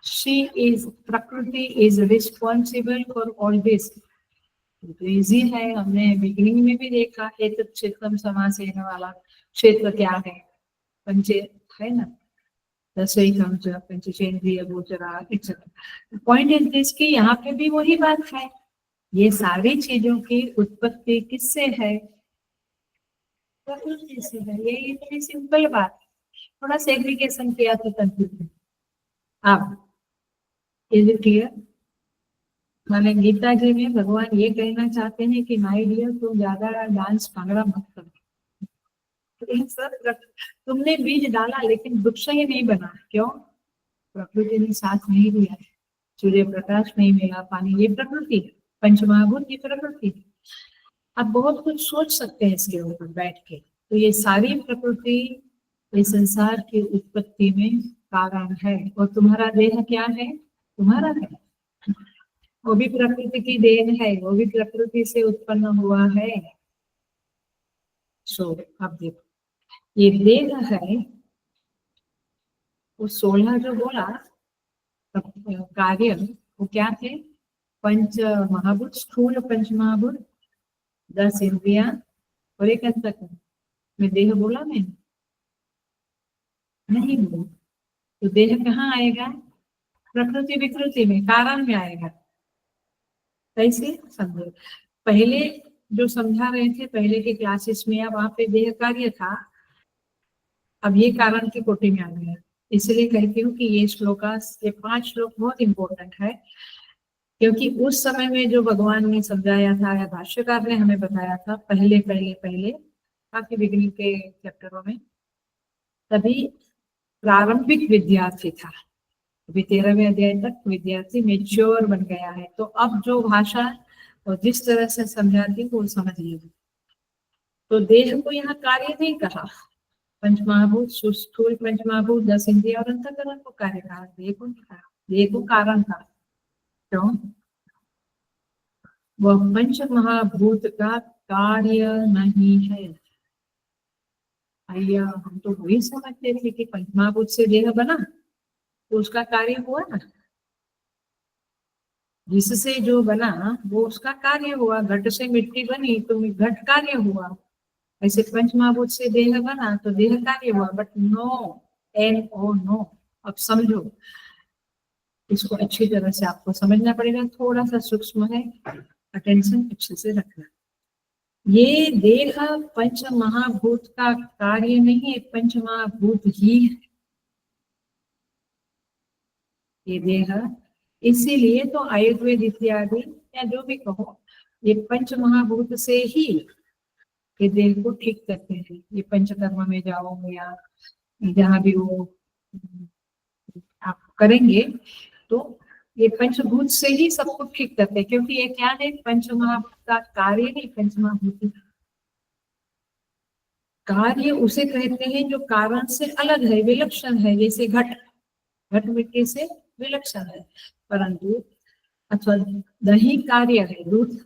शी इज, प्रकृति is responsible for all this. तो इजी है, हमने बिगिनिंग में भी देखा। एक क्षेत्रम समासेन वाला क्षेत्र क्या है? पंचे है ना, रसोईकम पंचेंद्रिय गोचरा एक्सेट्रा। पॉइंट इज दिस कि यहाँ पे भी वही बात है। ये सारी चीजों की उत्पत्ति किससे है? प्रकृति से है। ये इतनी सिंपल बात। थोड़ा सेग्रीगेशन किया तो कंफ्यूजन। अब इज इट क्लियर? माने गीता जी में भगवान ये कहना चाहते हैं कि माय डियर, तुम ज्यादा डांस भांगड़ा मत करो। तो इन सब तुमने बीज डाला लेकिन वृक्ष ही नहीं बना। क्यों? प्रकृति ने साथ नहीं दिया है, सूर्य प्रकाश नहीं मिला, पानी, ये प्रकृति है। पंचमहाभूत ये प्रकृति है। आप बहुत कुछ सोच सकते हैं इसके ऊपर बैठ के। तो ये सारी प्रकृति इस संसार की उत्पत्ति में कारण है। और तुम्हारा देह क्या है? तुम्हारा है, वो भी प्रकृति की देन है, वो भी प्रकृति से उत्पन्न हुआ है। सो अब देखो, ये देह है, वो 16 जो बोला कार्य, वो क्या थे? पंच महाभूत, स्थूल पंच महाभूत, 10 इंद्रिया और एक अंतःकरण। मैं देह बोला? मैं नहीं बोला। तो देह कहाँ आएगा? प्रकृति विकृति में, कारण में आएगा। कैसे समझो? पहले जो समझा रहे थे पहले के क्लासेस में, अब वहां पे देह कार्य था, अब ये कारण की कोटि में आ गया। इसलिए कहती हूँ कि ये श्लोकास, ये 5 श्लोक बहुत इंपॉर्टेंट है। क्योंकि उस समय में जो भगवान ने समझाया था या भाष्यकार ने हमें बताया था पहले पहले पहले काफी बिगिनिंग के चैप्टरों में, तभी प्रारंभिक विद्यार्थी था। अभी 13वें अध्याय तक विद्यार्थी मेच्योर बन गया है। तो अब जो भाषा और जिस तरह से समझाती है वो समझ लीजिए। तो देह को यहाँ कार्य नहीं कहा। पंचमहाभूत, स्थूल पंचमहाभूत, 10 इंद्रिय और अंतःकरण को कार्य कहा। देह को नहीं कहा, देह को कारण था। क्यों? वह पंच महाभूत का कार्य नहीं है। भैया हम तो वही समझते थे कि पंचमहाभूत से देह बना तो उसका कार्य हुआ ना, जिससे जो बना वो उसका कार्य हुआ। घट से मिट्टी बनी तो घट कार्य हुआ। ऐसे पंच महाभूत से देह बना तो देह कार्य हुआ। But no, N O no. अब समझो, इसको अच्छी तरह से आपको समझना पड़ेगा, थोड़ा सा सूक्ष्म है, अटेंशन अच्छे से रखना। ये देह पंच महाभूत का कार्य नहीं है, पंच महाभूत ही है ये देह। इसीलिए तो आयुर्वेद इत्यादि या जो भी कहो, ये पंच महाभूत से ही ये देह को ठीक करते हैं। ये पंचकर्म में जाओ या जहाँ भी वो आप करेंगे तो ये पंचभूत से ही सब कुछ ठीक करते हैं। क्योंकि ये क्या है? पंचमहाभूत का कार्य नहीं, पंचमहाभूत कार्य उसे कहते हैं जो कारण से अलग है, विलक्षण है। जैसे घट, घट मिट्टी से विलक्षण है, परंतु अथवा दही कार्य है, दूध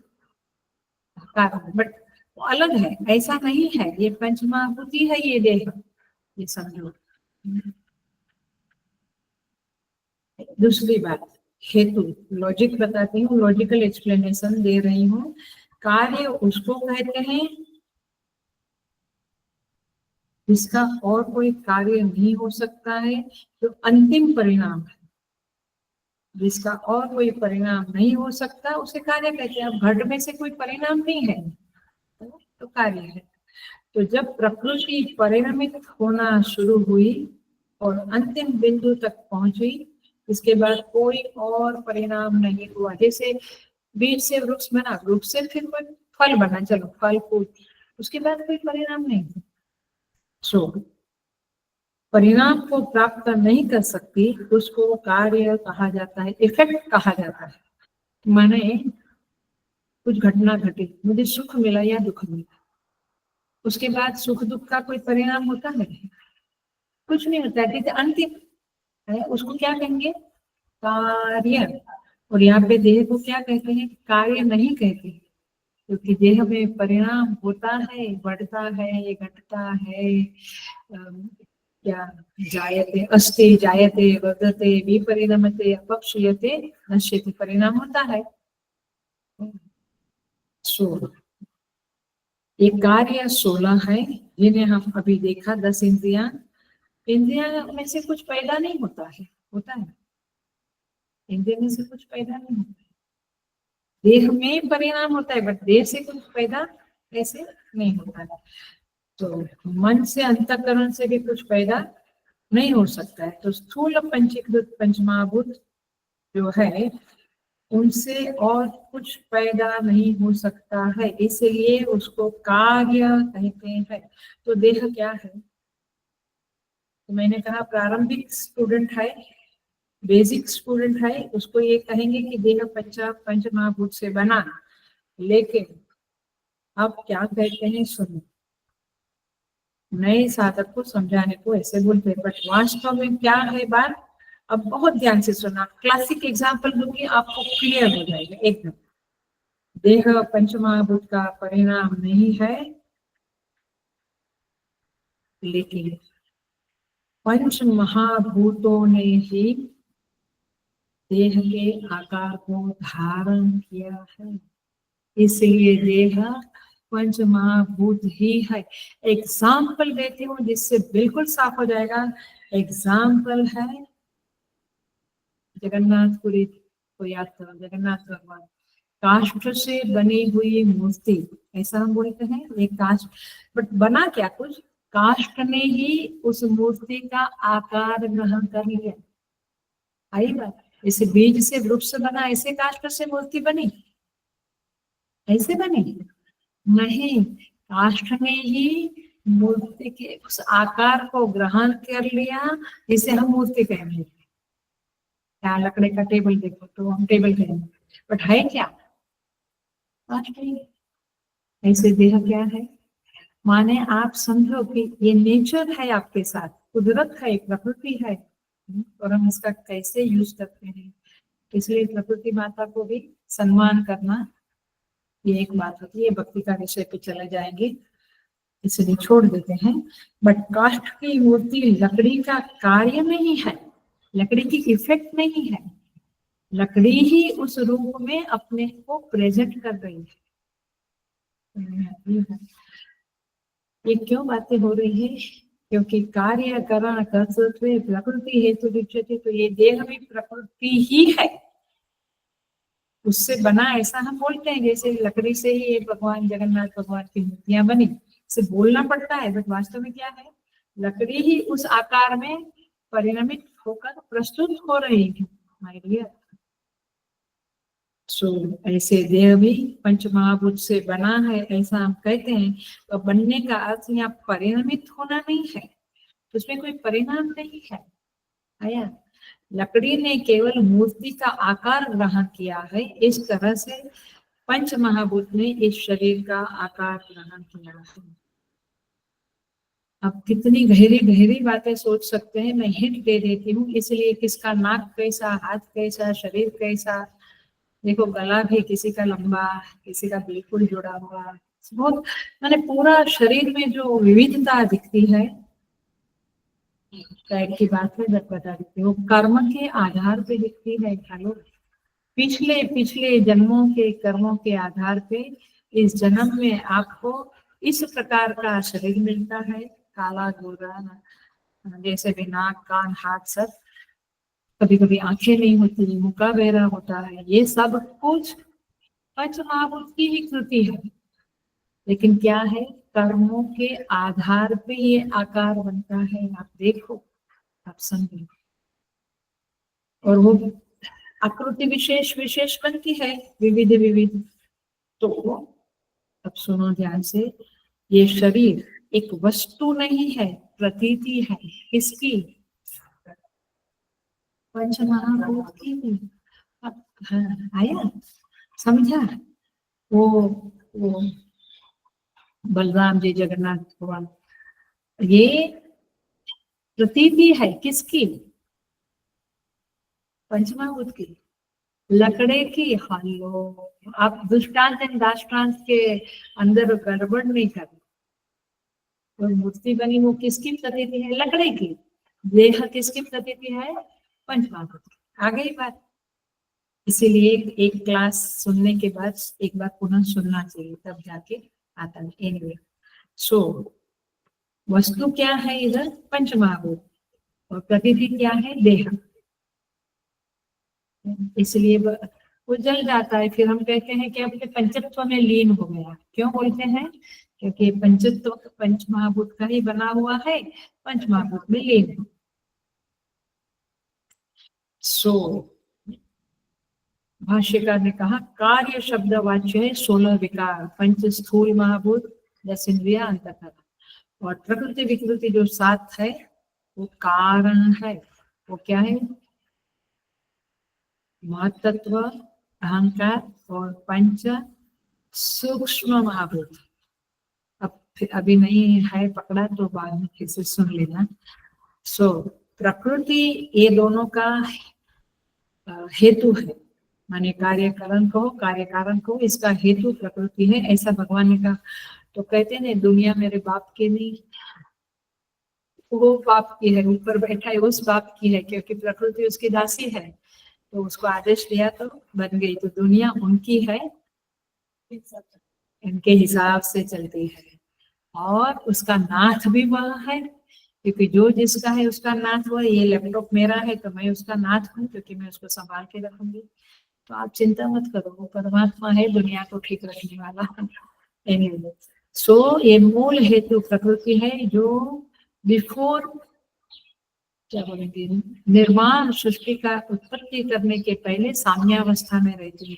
कारण, बट वो अलग है। ऐसा नहीं है, ये पंचमहाभूति है ये देह, ये समझो। दूसरी बात, हेतु, लॉजिक बताती हूँ, लॉजिकल एक्सप्लेनेशन दे रही हूँ। कार्य उसको कहते हैं जिसका और कोई कार्य नहीं हो सकता है, जो अंतिम परिणाम है। जिसका और कोई परिणाम नहीं हो सकता उसे कार्य कहते हैं। अब घट में से कोई परिणाम नहीं है तो कार्य है। तो जब प्रकृति परिणमित होना शुरू हुई और अंतिम बिंदु तक पहुंची, इसके बाद कोई और परिणाम नहीं हुआ। जैसे बीज से वृक्ष बना, वृक्ष से फिर कोई फल बना, चलो फल फूल, उसके बाद कोई परिणाम नहीं। सो परिणाम को प्राप्त नहीं कर सकती उसको कार्य कहा जाता है, इफेक्ट कहा जाता है। माने कुछ घटना घटी, मुझे सुख मिला या दुख मिला, उसके बाद सुख दुख का कोई परिणाम होता है? कुछ नहीं होता है, अंतिम है, उसको क्या कहेंगे? कार्य। और यहाँ पे देह को क्या कहते हैं? कार्य नहीं कहते, क्योंकि देह में परिणाम होता है, बढ़ता है, घटता है। क्या जायते अस्ति जायते वर्धते विपरिणमते अपक्षीयते नश्यते, परिणाम होता है। ये कार्य 16 है जिन्हें हम अभी देखा। 10 इंद्रियां, इंद्रिया में से कुछ पैदा नहीं होता है, होता है? इंद्रिय में से कुछ पैदा नहीं होता है, देह में परिणाम होता है, बट देह से कुछ पैदा ऐसे नहीं होता है। तो मन से, अंतःकरण से भी कुछ पैदा नहीं हो सकता है। तो स्थूल पंचीकृत पंचमहाभूत जो है उनसे और कुछ पैदा नहीं हो सकता है, इसलिए उसको कार्य कहते हैं। तो देह क्या है? तो मैंने कहा प्रारंभिक स्टूडेंट है, बेसिक स्टूडेंट है, उसको ये कहेंगे कि देह पंच महाभूत से बना। लेकिन अब क्या कहते हैं सुनो, नए साधक को समझाने को ऐसे बोलते हैं, बट वास्तव में क्या है बात? अब बहुत ध्यान से सुना, क्लासिक एग्जाम्पल दूंगी, आपको क्लियर हो जाएगा एकदम। देह पंचमहाभूत का परिणाम नहीं है, लेकिन पंच महाभूतों ने ही देह के आकार को धारण किया है, इसलिए देह पंच महाभूत ही है। एग्जाम्पल देती हूँ जिससे बिल्कुल साफ हो जाएगा। एग्जाम्पल है जगन्नाथपुरी को याद करो, जगन्नाथ भगवान काष्ठ से बनी हुई मूर्ति, ऐसा हम बोलते हैं ये काष्ठ, बट बना क्या? कुछ काष्ठ ने ही उस मूर्ति का आकार ग्रहण कर लिया। आई बात? जैसे बीज से वृक्ष बना, ऐसे काष्ठ से मूर्ति बनी? ऐसे बनी नहीं, काष्ठ ने ही मूर्ति के उस आकार को ग्रहण कर लिया, जिसे हम मूर्ति कहेंगे। क्या लकड़े का टेबल देखो तो हम टेबल कहेंगे, बट है क्या? काष्ठ ही। ऐसे देह क्या है? माने आप समझो कि ये नेचर है आपके साथ, कुदरत है, प्रकृति है, और हम इसका कैसे यूज करते हैं। इसलिए प्रकृति माता को भी सम्मान करना, ये एक बात होती है। भक्ति का विषय पे चले जाएंगे, इसलिए छोड़ देते हैं। बट काष्ठ की मूर्ति लकड़ी का कार्य नहीं है, लकड़ी की इफेक्ट नहीं है, लकड़ी ही उस रूप में अपने को प्रेजेंट कर रही है। ये क्यों बातें हो रही है? क्योंकि कार्य करण कर्तृत्व प्रकृति हेतु विच्यते, तो ये देह भी प्रकृति ही है, उससे बना, ऐसा हम बोलते हैं। जैसे लकड़ी से ही ये भगवान जगन्नाथ भगवान की मूर्तियां बनी, इसे बोलना पड़ता है, बट वास्तव में क्या है? लकड़ी ही उस आकार में परिणमित होकर प्रस्तुत हो रही है। माय डियर, सो ऐसे देह भी पंच महाभूत से बना है, ऐसा हम कहते हैं। तो बनने का अर्थ यहाँ परिणमित होना नहीं है, उसमें कोई परिणाम नहीं है। आया? लकड़ी ने केवल मूर्ति का आकार ग्रहण किया है, इस तरह से पंच महाभूत ने इस शरीर का आकार ग्रहण किया है। अब कितनी गहरी गहरी बातें सोच सकते हैं, मैं हिंट दे देती हूँ। इसलिए किसका नाक कैसा, हाथ कैसा, शरीर कैसा, देखो गला भी किसी का लंबा, किसी का बिल्कुल जुड़ा हुआ, बहुत मैंने पूरा शरीर में जो विविधता दिखती है, पैर की बात है, जब बता देती हूँ, कर्म के आधार पे दिखती है। ख्यालो पिछले पिछले जन्मों के कर्मों के आधार पे इस जन्म में आपको इस प्रकार का शरीर मिलता है, काला गोरा, जैसे भी नाक कान हाथ सब। कभी कभी आंखें नहीं होती, मुका बहरा होता है, ये सब कुछ पंच महाभूत की ही कृति है। लेकिन क्या है, कर्मों के आधार पे ये आकार बनता है। आप देखो, आप समझो, और वो आकृति विशेष विशेष बनती है, विविध विविध। तो अब सुनो ध्यान से, ये शरीर एक वस्तु नहीं है, प्रतीति है। किसकी? पंच महाभूत की। अब हाँ, आया समझा? वो बलराम जी, जगन्नाथ भगवान, ये प्रतीति है किसकी? पंचमहाभूत की। लकड़े की। हलो, आप दृष्टांत एंड दाष्टांत के अंदर गड़बड़ नहीं करना। तो मूर्ति बनी वो किसकी प्रतीति है? लकड़े की। देह किसकी प्रतीति है? पंचमहाभूत की। आ गई बात। इसीलिए एक क्लास सुनने के बाद एक बार पुनः सुनना चाहिए, तब जाके आता है। एनीवे, सो वस्तु क्या है इधर? पंचमहाभूत। और प्रतीति क्या है? देह। इसलिए वो जल जाता है। फिर हम कहते हैं कि अपने पंचत्व में लीन हो गया। क्यों बोलते हैं? क्योंकि पंचत्व पंच महाभूत का ही बना हुआ है, पंच महाभूत में लीन है। सो भाष्यकार ने कहा, कार्य शब्द वाच्य है 16 विकार, पंच स्थूल महाभूत, 10 इंद्रिया, अंतःकरण। और प्रकृति विकृति जो 7 है वो कारण है। वो क्या है? महत्त्व, अहंकार और पंच सूक्ष्म महाभूत। अब अभी नहीं है पकड़ा तो बाद में फिर से सुन लेना। सो प्रकृति ये दोनों का हेतु है, माने कार्यकरण को, कार्य कारण को, इसका हेतु प्रकृति है, ऐसा भगवान ने कहा। तो कहते हैं दुनिया मेरे बाप की नहीं, वो बाप की है, ऊपर बैठा है उस बाप की है, क्योंकि प्रकृति उसकी दासी है। तो उसको आदेश दिया तो बन गई। तो दुनिया उनकी है, इनके हिसाब से चलती है। और उसका नाथ भी वह है, क्योंकि जो जिसका है उसका नाथ वह। ये लैपटॉप मेरा है तो मैं उसका नाथ हूँ, क्योंकि मैं उसको संभाल के रखूंगी। तो आप चिंता मत करो, वो परमात्मा है दुनिया को ठीक रखने वाला। एनीवे, सो ये मूल हेतु प्रकृति है, जो बिफोर क्या बोलेंगे, निर्माण सृष्टि का उत्पत्ति करने के पहले साम्यावस्था में रहती है।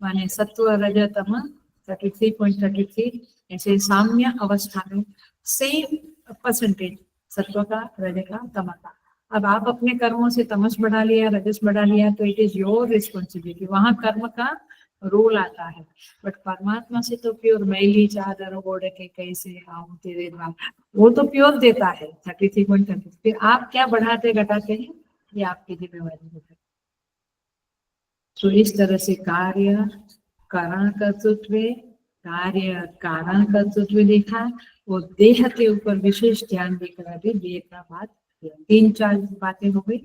माने सत्व रज तम 33.33, ऐसे साम्य अवस्था में सेम परसेंटेज सत्व का, रज का, तम का। अब आप अपने कर्मों से तमस बढ़ा लिया, रजस बढ़ा लिया, तो इट इज योर रिस्पॉन्सिबिलिटी। वहां कर्म का रोल आता है। बट परमात्मा से तो प्योर मैली चादर ओढ़ के कैसे आऊं तेरे द्वार, वो तो प्योर देता है 33.33। फिर आप क्या बढ़ाते घटाते हैं, ये आपकी जिम्मेवारी है। तो इस तरह से कार्य कारण कर्तृत्व, कार्य कारण कर्तृत्व देखा। वो देह के ऊपर विशेष ध्यान देकर अभी देह का बात किया। 3-4 बातें हो गई।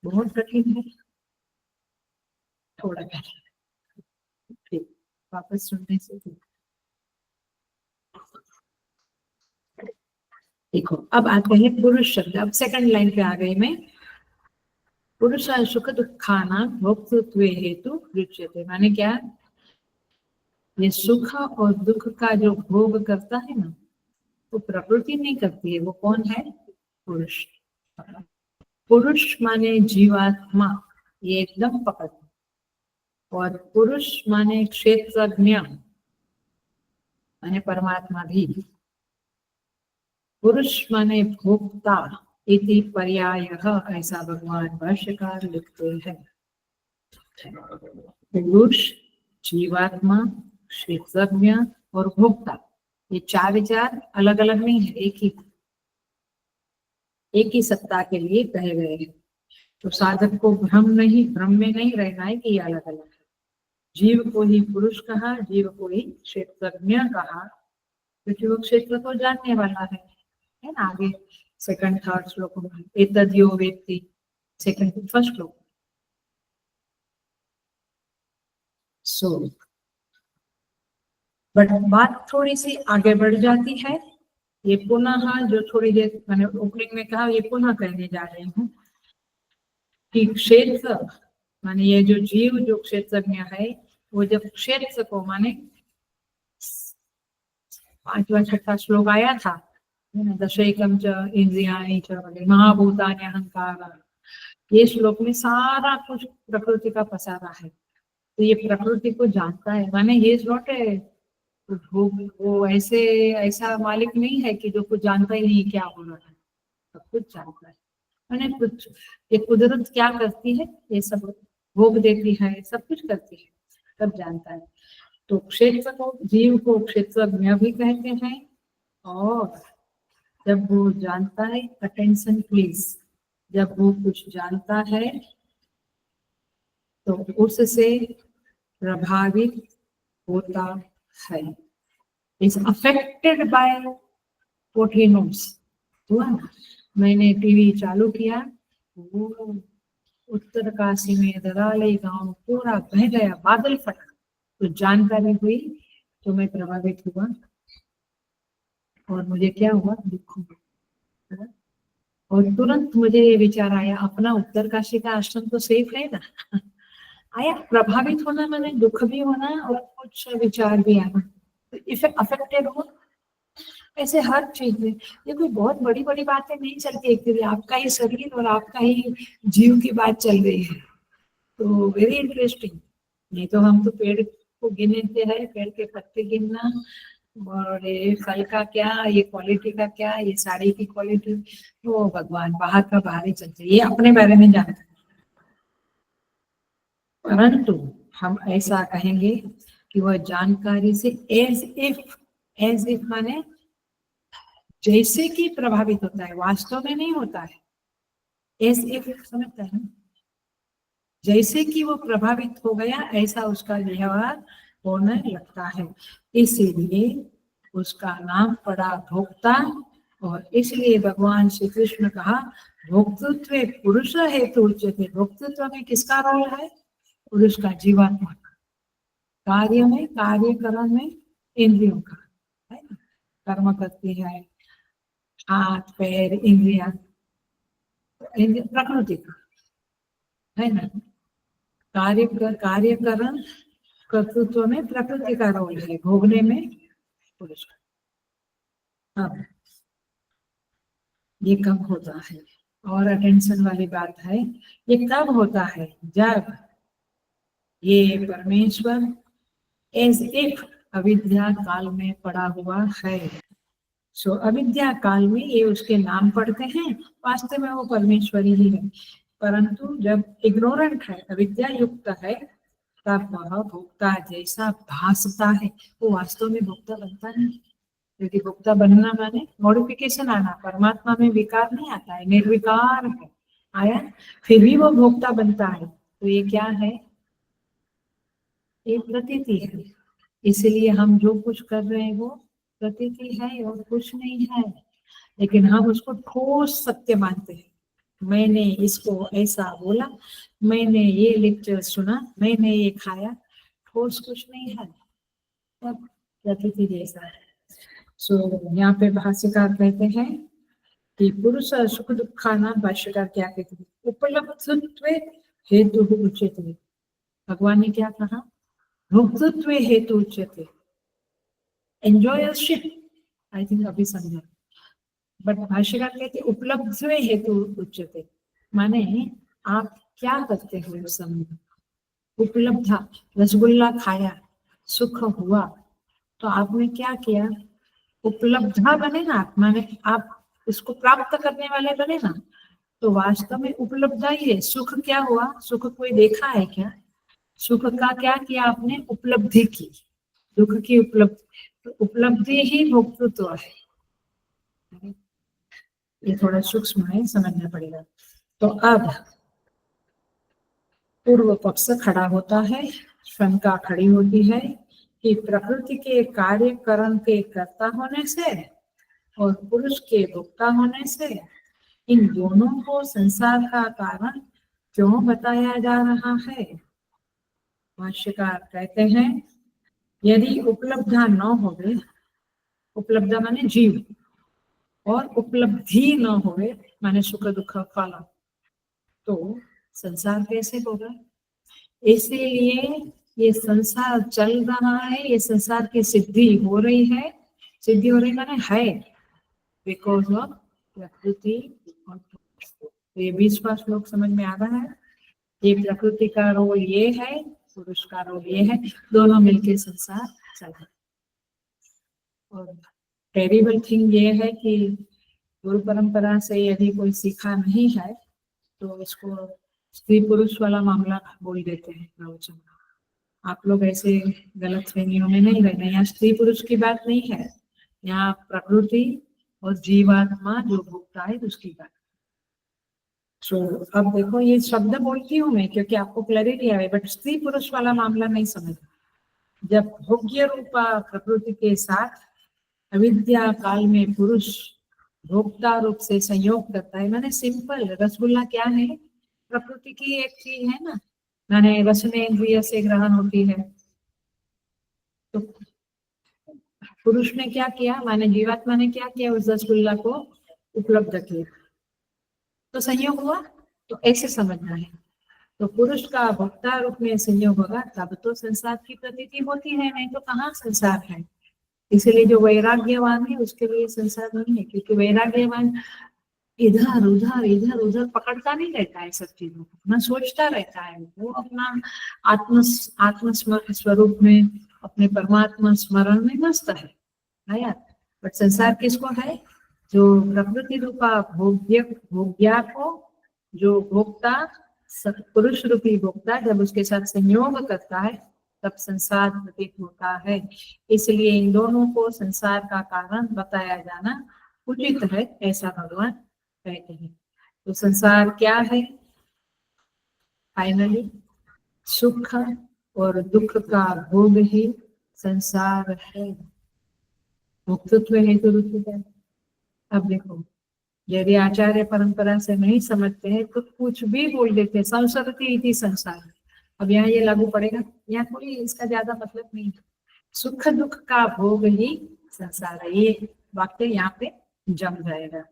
बहुत कठिन है, थोड़ा कठिन। ठीक, वापस सुनने से देखो। अब आते हैं पुरुष शब्द। अब सेकंड लाइन पे आ गई मैं। पुरुष सुख दुखाना भोक्तृत्व हेतु रुच्यते, माने क्या? ये सुख और दुख का जो भोग करता है ना, वो प्रकृति नहीं करती है। वो कौन है? पुरुष। पुरुष माने जीवात्मा, ये एकदम पकड़। और पुरुष माने क्षेत्रज्ञ, माने परमात्मा भी। पुरुष माने भोक्ता इति पर्यायः, ऐसा भगवान भाष्यकार लिखते हैं। पुरुष, जीवात्मा, क्षेत्रज्ञ और भोक्ता, ये 4 विचार अलग अलग नहीं है, एक ही सत्ता के लिए कहे गए हैं। तो साधक को भ्रम में नहीं रहना है कि ये अलग अलग है। जीव को ही पुरुष कहा, जीव को ही क्षेत्रज्ञ कहा, क्योंकि वो क्षेत्र को जानने वाला है ना। आगे सेकंड थर्ड श्लोक में एतद्यो वेत्ति, सेकंड फर्स्ट श्लोक। सो बट बात थोड़ी सी आगे बढ़ जाती है। ये पुनः जो थोड़ी देर मैंने ओपनिंग में कहा, ये पुनः कहने जा रही हूँ। कि क्षेत्र माने ये जो जीव जो क्षेत्रज्ञ है, वो जब क्षेत्र को माने 5वां 6वां श्लोक आया था, दशैकम च इंद्रियाणि च महाभूतानि अहंकार, ये श्लोक में सारा कुछ प्रकृति का पसारा है। तो ये प्रकृति को जानता है, माने ये इज नॉट ए वो ऐसे ऐसा मालिक नहीं है कि जो कुछ जानता ही नहीं क्या हो रहा है, सब कुछ जानता है। मैंने कुछ ये कुदरत क्या करती है, ये सब भोग देती है, सब कुछ करती है, सब जानता है। तो क्षेत्र को, जीव को क्षेत्रज्ञ भी कहते हैं। और जब वो जानता है, अटेंशन प्लीज, जब वो कुछ जानता है तो उससे प्रभावित होता है, is affected by what he knows. हुआ ना, मैंने टीवी चालू किया, वो उत्तरकाशी में दराले गांव पूरा बह गया, बादल फटा, तो जानकारी हुई, तो मैं प्रभावित हुआ और मुझे क्या हुआ, दुख हुआ। और तुरंत मुझे ये विचार आया, अपना उत्तरकाशी का आश्रम तो सेफ है ना। आया प्रभावित होना, मैंने दुख भी होना और कुछ विचार भी आना, इफेक्ट अफेक्टेड हो। ऐसे हर चीज में ये कोई बहुत बड़ी बड़ी बातें नहीं चलती, एक आपका ही शरीर और आपका ही जीव की बात चल रही है, तो वेरी इंटरेस्टिंग। नहीं तो हम तो पेड़ को गिनते हैं, पेड़ के पत्ते गिनना, और ये फल का क्या, ये क्वालिटी का क्या, ये साड़ी की क्वालिटी, वो भगवान बाहर का बाहर ही चलते, ये अपने बारे में जानते। परंतु हम ऐसा कहेंगे कि वह जानकारी से एज इफ माने जैसे कि प्रभावित होता है, वास्तव में नहीं होता है। एज इफ समझता है, जैसे कि वो प्रभावित हो गया ऐसा उसका व्यवहार होने लगता है, इसीलिए उसका नाम पड़ा भोक्ता। और इसलिए भगवान श्री कृष्ण कहा भोक्तृत्व पुरुष हेतु उच्यते। भोक्तृत्व में किसका रोल है, पुरुष का, जीवात्मा का। कार्य में, कार्यकरण में इंद्रियों का है ना, कर्म करती है, हाथ पैर इंद्रिया, प्रकृति का है ना। कार्यकरण कर्तृत्व में प्रकृति का रोल है, भोगने में पुरुष का। अब ये कब होता है, और अटेंशन वाली बात है, ये कब होता है, जब ये परमेश्वर एज इफ अविद्या काल में पड़ा हुआ है। सो अविद्या काल में ये उसके नाम पढ़ते हैं, वास्तव में वो परमेश्वरी ही है, परंतु जब इग्नोरेंट है, अविद्या युक्त है, तब वह भोक्ता जैसा भासता है, वो वास्तव में भोक्ता बनता नहीं। क्योंकि भोक्ता बनना माने मॉडिफिकेशन आना, परमात्मा में विकार नहीं आता है, निर्विकार है, आया फिर भी वो भोक्ता बनता है। तो ये क्या है, ये प्रतीति है। इसलिए हम जो कुछ कर रहे हैं वो प्रतीति है और कुछ नहीं है, लेकिन हम उसको ठोस सत्य मानते हैं। मैंने इसको ऐसा बोला, मैंने ये लेक्चर सुना, मैंने ये खाया, ठोस कुछ नहीं है, सब प्रतीति जैसा है। सो यहाँ पे भाष्यकार कहते हैं कि पुरुष सुख दुखाना, भाष्यकार क्या कहते हैं, उपलब्धत्व हेतु उच्यते। भगवान ने क्या कहा, भोक्तृत्व हेतु उच्यते, एंजॉयरशिप, आई थिंक अभी समझा। बट भाष्यकार कहते उपलब्ध हेतु उच्यते, माने आप क्या करते हो उस समय, उपलब्धा, रसगुल्ला खाया, सुख हुआ, तो आपने क्या किया, उपलब्धा बने ना, माने आप इसको प्राप्त करने वाले बने ना, तो वास्तव में उपलब्धा ही है। सुख क्या हुआ, सुख कोई देखा है क्या, सुख का क्या किया आपने, उपलब्धि की, दुख की उपलब्धि, तो उपलब्धि ही भोक्तृत्व है। ये थोड़ा सूक्ष्म है, समझना पड़ेगा। तो अब पूर्व पक्ष खड़ा होता है, शंका खड़ी होती है कि प्रकृति के कार्यकरण के कर्ता होने से और पुरुष के भोक्ता होने से इन दोनों को संसार का कारण क्यों बताया जा रहा है। भाष्यकार कहते हैं यदि उपलब्धा न होवे, उपलब्धा माने जीव, और उपलब्धि न होवे माने सुख दुख फल, तो संसार कैसे होगा? इसीलिए ये संसार चल रहा है, ये संसार की सिद्धि हो रही है, सिद्धि हो रही माने है बिकॉज ऑफ प्रकृति। तो ये 20वां श्लोक समझ में आ रहा है। ये प्रकृति का रोल ये है, पुरुष का रोल ये है, दोनों मिलके संसार चल रहा है। और टेरिबल थिंग ये है कि गुरु परंपरा से यदि कोई सीखा नहीं है तो इसको स्त्री पुरुष वाला मामला बोल देते हैं प्रवचन में। आप लोग ऐसे गलत फहमियों में नहीं रहना, यहाँ स्त्री पुरुष की बात नहीं है, यहाँ प्रकृति और जीवात्मा जो भोगता है उसकी बात। तो अब देखो ये शब्द बोलती हूँ मैं क्योंकि आपको क्लैरिटी आए, बट स्त्री पुरुष वाला मामला नहीं समझ। जब भोग्य रूपा प्रकृति के साथ अविद्या काल में पुरुष भोक्ता रूप से संयोग करता है, मैंने सिंपल रसगुल्ला क्या है, प्रकृति की एक चीज है ना, मैंने रसनेन्द्रिय से ग्रहण होती है। तो पुरुष ने क्या किया, माने जीवात्मा ने क्या किया, उस रसगुल्ला को उपलब्ध किया तो संयोग हुआ। तो ऐसे समझना है। तो पुरुष का भोक्ता रूप में संयोग होगा तब तो संसार की प्रतीति होती है, नहीं तो कहाँ संसार है। इसलिए जो वैराग्यवान है उसके लिए संसार नहीं है, क्योंकि वैराग्यवान इधर उधर पकड़ता नहीं रहता है सब चीजों को, अपना सोचता रहता है, वो अपना आत्म स्वरूप में अपने परमात्मा स्मरण में मस्त है यार। बट संसार किसको है, जो प्रकृति रूपा भोग्या को, जो भोक्ता पुरुष रूपी भोक्ता जब उसके साथ संयोग करता है तब संसार प्रतीत होता है। इसलिए इन दोनों को संसार का कारण बताया जाना उचित है, ऐसा भगवान कहते हैं। तो संसार क्या है, फाइनली सुख और दुख का भोग ही संसार है। मुक्तत्व है तो रुचि है। अब देखो यदि आचार्य परंपरा से नहीं समझते हैं तो कुछ भी बोल देते हैं, संसरती इति संसार। अब यहाँ ये लागू पड़ेगा, यहाँ कोई इसका ज्यादा मतलब नहीं है। सुख दुख का भोग ही संसार है, ये वाक्य यहाँ पे जम जाएगा।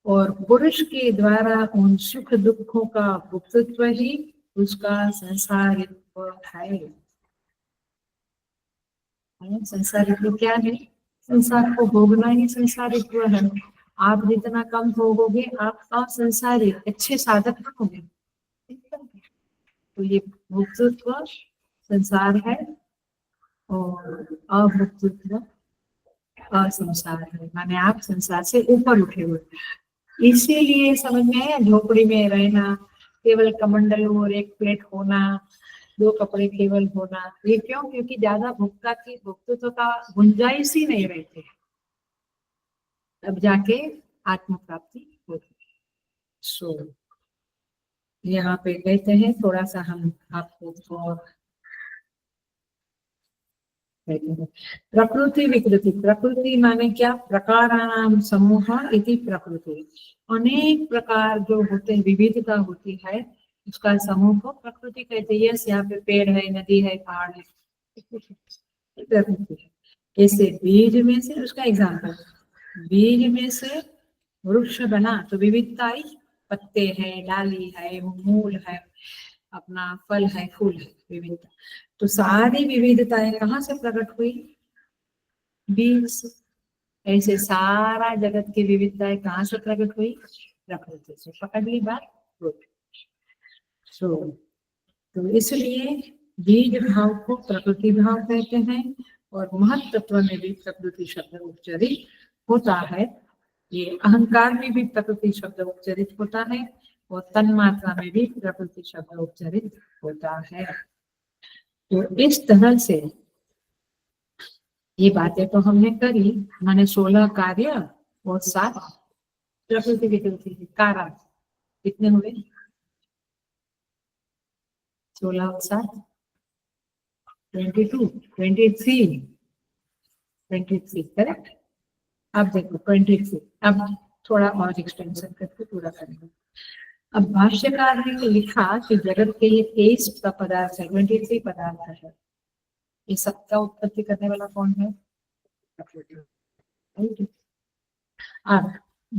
और पुरुष के द्वारा उन सुख दुखों का भोक्तृत्व ही उसका संसारित्व है। संसारित्व क्या है, संसार को भोगना ही संसारित्व है। आप जितना कम भोगोगे आप असंसारिक अच्छे साधक बनोगे। तो ये भोक्तृत्व संसार है और अभोक्तृत्व असंसार है, माने आप संसार से ऊपर उठे हुए। इसीलिए समझ में आया, झोपड़ी में रहना, केवल कमंडल और एक प्लेट होना, 2 कपड़े केवल होना, ये क्यों, क्योंकि ज्यादा भोक्तृत्व का गुंजाइश ही नहीं रहती, अब जाके आत्म प्राप्ति होती। सो यहाँ पे कहते हैं थोड़ा सा हम आपको प्रकृति विकृति। प्रकृति माने क्या, प्रकाराणाम समूह इति प्रकृति। अनेक प्रकार जो होते हैं, विविधता होती है, उसका समूह को प्रकृति कहते हैं। यहाँ पे पेड़ है, नदी है, पहाड़ है, प्रकृति है। जैसे बीज में से, उसका एग्जाम्पल, बीज में से वृक्ष बना तो विविधता आई, पत्ते है, डाली है, मूल है, अपना फल है, फूल है, विविधता। तो सारी विविधताएं कहाँ से प्रकट हुई, बीज से। ऐसे सारा जगत की विविधताएं कहाँ से प्रकट हुई, प्रकृति से। पकड़ ली बात। तो इसलिए बीज भाव को प्रकृति भाव कहते हैं, और महत्त्व में भी प्रकृति शब्द उच्चरित होता है। ये अहंकार में भी प्रकृति शब्द उच्चरित होता है, और तन्मात्रा में भी प्रकृति शब्द उच्चरित होता है। तो इस तरह से ये बातें तो हमने करी, माने 16 कार्य और 7 प्रकृति विकृति के कारण। कितने हुए, 16 और 7 22, 23 करेक्ट। अब देखो 23, अब थोड़ा और एक्सटेंशन करके पूरा करेंगे। अब भाष्यकार ने लिखा कि जगत के ये 23 पदार्थ है, 23 पदार्थ है। ये सबका उत्पत्ति करने वाला कौन है, अब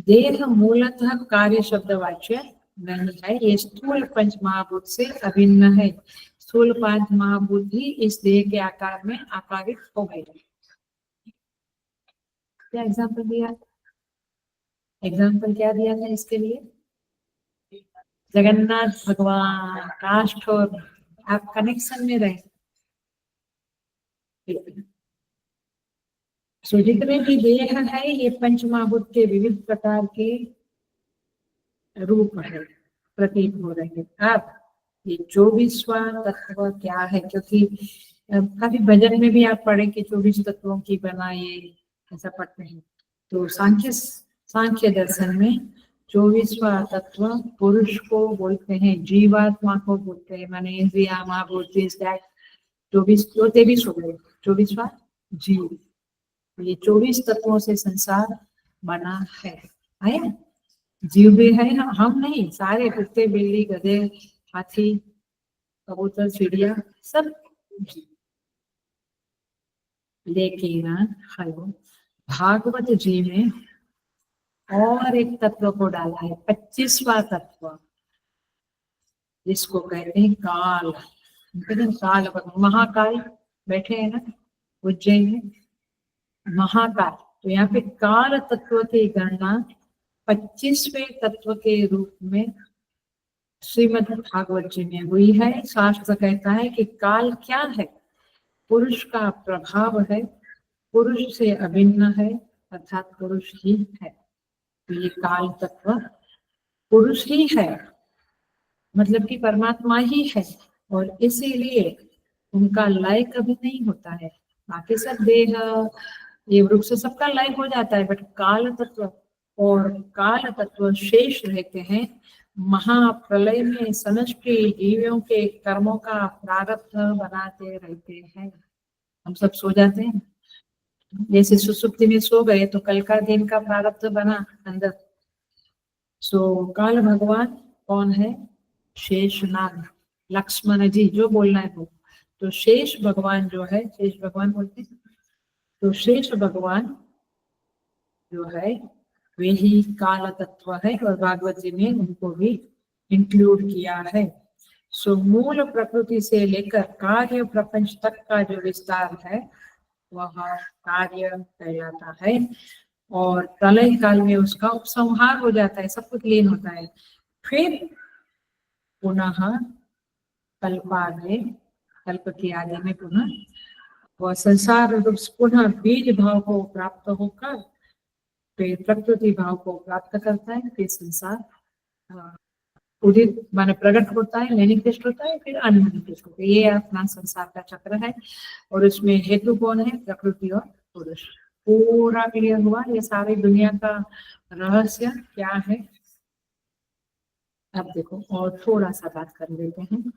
देह मूलतः कार्य शब्द वाच्य नहीं है, ये स्थूल पंच महाभूत से अभिन्न है। स्थूल पंच महाभूत ही इस देह के आकार में आकारित हो गए। क्या एग्जाम्पल दिया? एग्जाम्पल क्या दिया था इसके लिए? जगन्नाथ भगवान, काष्ठ, और आप कनेक्शन में रहे। सो जितने भी देह है ये पंच महाभूत के विविध प्रकार के रूप है, प्रतीत हो रहे हैं। अब ये 24वां तत्व क्या है? क्योंकि काफी भजन में भी आप पढ़े कि 24 तत्वों की बना, ये ऐसा पढ़ते हैं। तो सांख्य दर्शन में 24वां तत्व पुरुष को बोलते हैं, जीवात्मा को बोलते हैं, माने इंद्रिया महाभूति 24 तो 23 हो गए, 24वां जीव। ये 24 तत्वों से संसार बना है ना? जीव भी है ना, हम नहीं, सारे कुत्ते बिल्ली गधे हाथी कबूतर चिड़िया सब। लेकिन हेलो, भागवत जी में और एक तत्व को डाला है, 25वां तत्व, जिसको कहते हैं काल। काल महाकाल बैठे हैं ना उज्जैन में, महाकाल। तो यहाँ पे काल तत्व की गणना 25वें तत्व के रूप में श्रीमद् भागवत जी में हुई है। शास्त्र कहता है कि काल क्या है? पुरुष का प्रभाव है, पुरुष से अभिन्न है, अर्थात पुरुष ही है। तो ये काल तत्व पुरुष ही है, मतलब कि परमात्मा ही है, और इसीलिए उनका लय कभी नहीं होता है। बाकी सब देह, ये वृक्ष सबका लय हो जाता है, बट काल तत्व और काल तत्व शेष रहते हैं। महाप्रलय में समष्टि जीवों के कर्मों का प्रारब्ध बनाते रहते हैं। हम सब सो जाते हैं, जैसे सुसुप्ति में सो गए तो कल का दिन का प्रारब्ध बना अंदर। सो काल भगवान कौन है? शेषनाग, लक्ष्मण जी जो बोलना है वो। तो शेष भगवान जो है, शेष भगवान बोलते हैं, तो शेष भगवान जो है वे ही काल तत्व है, और भागवत जी में उनको भी इंक्लूड किया है। सो मूल प्रकृति से लेकर कार्य प्रपंच तक का जो विस्तार है वह कार्य कहलाता है, और प्रलय काल में उसका उपसंहार हो जाता है, सब कुछ लीन होता है। फिर पुनः कल्पादे, कल्प की आदि में पुनः वह संसार रूप पुनः बीज भाव को प्राप्त होकर फिर प्रकृति भाव को प्राप्त करता है, फिर संसार उदित माने प्रकट होता है, मैनिफेस्ट होता है, फिर अनमैनिफेस्ट होता है। ये अपना संसार का चक्र है, और उसमें हेतु कौन है? प्रकृति और पुरुष। पूरा क्लियर हुआ? ये सारी दुनिया का रहस्य क्या है? अब देखो और थोड़ा सा बात कर लेते हैं।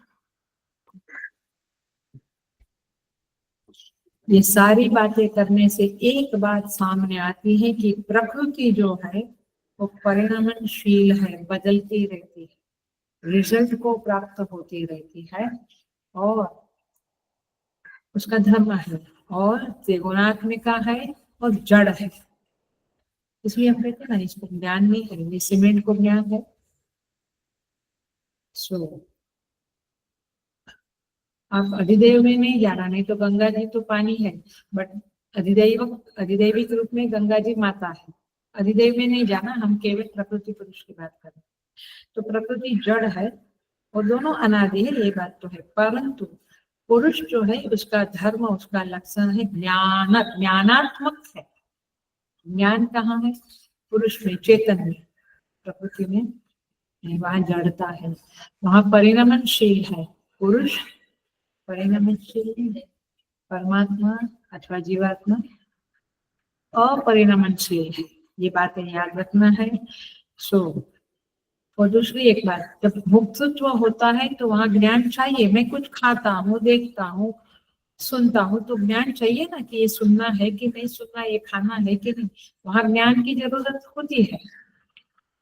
ये सारी बातें करने से एक बात सामने आती है कि प्रकृति जो है वो परिणामशील है, बदलती रहती है, रिजल्ट को प्राप्त होती रहती है, और उसका धर्म है, और त्रिगुणात्मिका है, और जड़ है। इसलिए हम कहते हैं ना इसको ज्ञान नहीं है, ये सीमेंट को ज्ञान है। सो आप अधिदेव में नहीं जाना, नहीं तो गंगा जी तो पानी है, बट अधिदैविक रूप में गंगा जी माता है। अधिदेव में नहीं जाना, हम केवल प्रकृति पुरुष की बात करें। तो प्रकृति जड़ है और दोनों अनादि है, ये बात तो है, परंतु पुरुष जो है उसका धर्म, उसका लक्षण है ज्ञानात्मक है। ज्ञान कहाँ है? पुरुष में, चेतन में। प्रकृति में वहां जड़ता है, वहां परिणमनशील है। पुरुष परिणमनशील है, परमात्मा अथवा जीवात्मा अपरिणमनशील है। ये बातें याद रखना है। सो और दूसरी एक बात, जब भोक्तृत्व होता है तो वहां ज्ञान चाहिए। मैं कुछ खाता हूँ, देखता हूँ, सुनता हूँ, तो ज्ञान चाहिए ना कि ये सुनना है कि नहीं सुनना, ये खाना है कि नहीं। वहां ज्ञान की जरूरत होती है,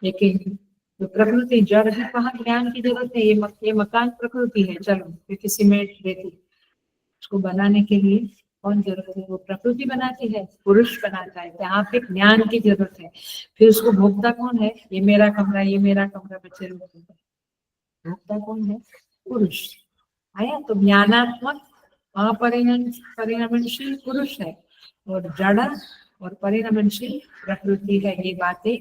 लेकिन जो प्रकृति जड़ है वहां ज्ञान की जरूरत है। ये मकान प्रकृति है, चलो क्योंकि सीमेंट रेती उसको बनाने के लिए कौन जरूरत है? वो प्रकृति बनाती है, पुरुष बनाता है। यहाँ पे ज्ञान की जरूरत है। फिर उसको भोक्ता कौन है? ये मेरा कमरा, ये मेरा कमरा, बच्चे लोग भोक्ता कौन है? पुरुष। आया? तो ज्ञानात्मक परिणमनशील पुरुष है और जड़ और परिणमनशील प्रकृति है। ये बातें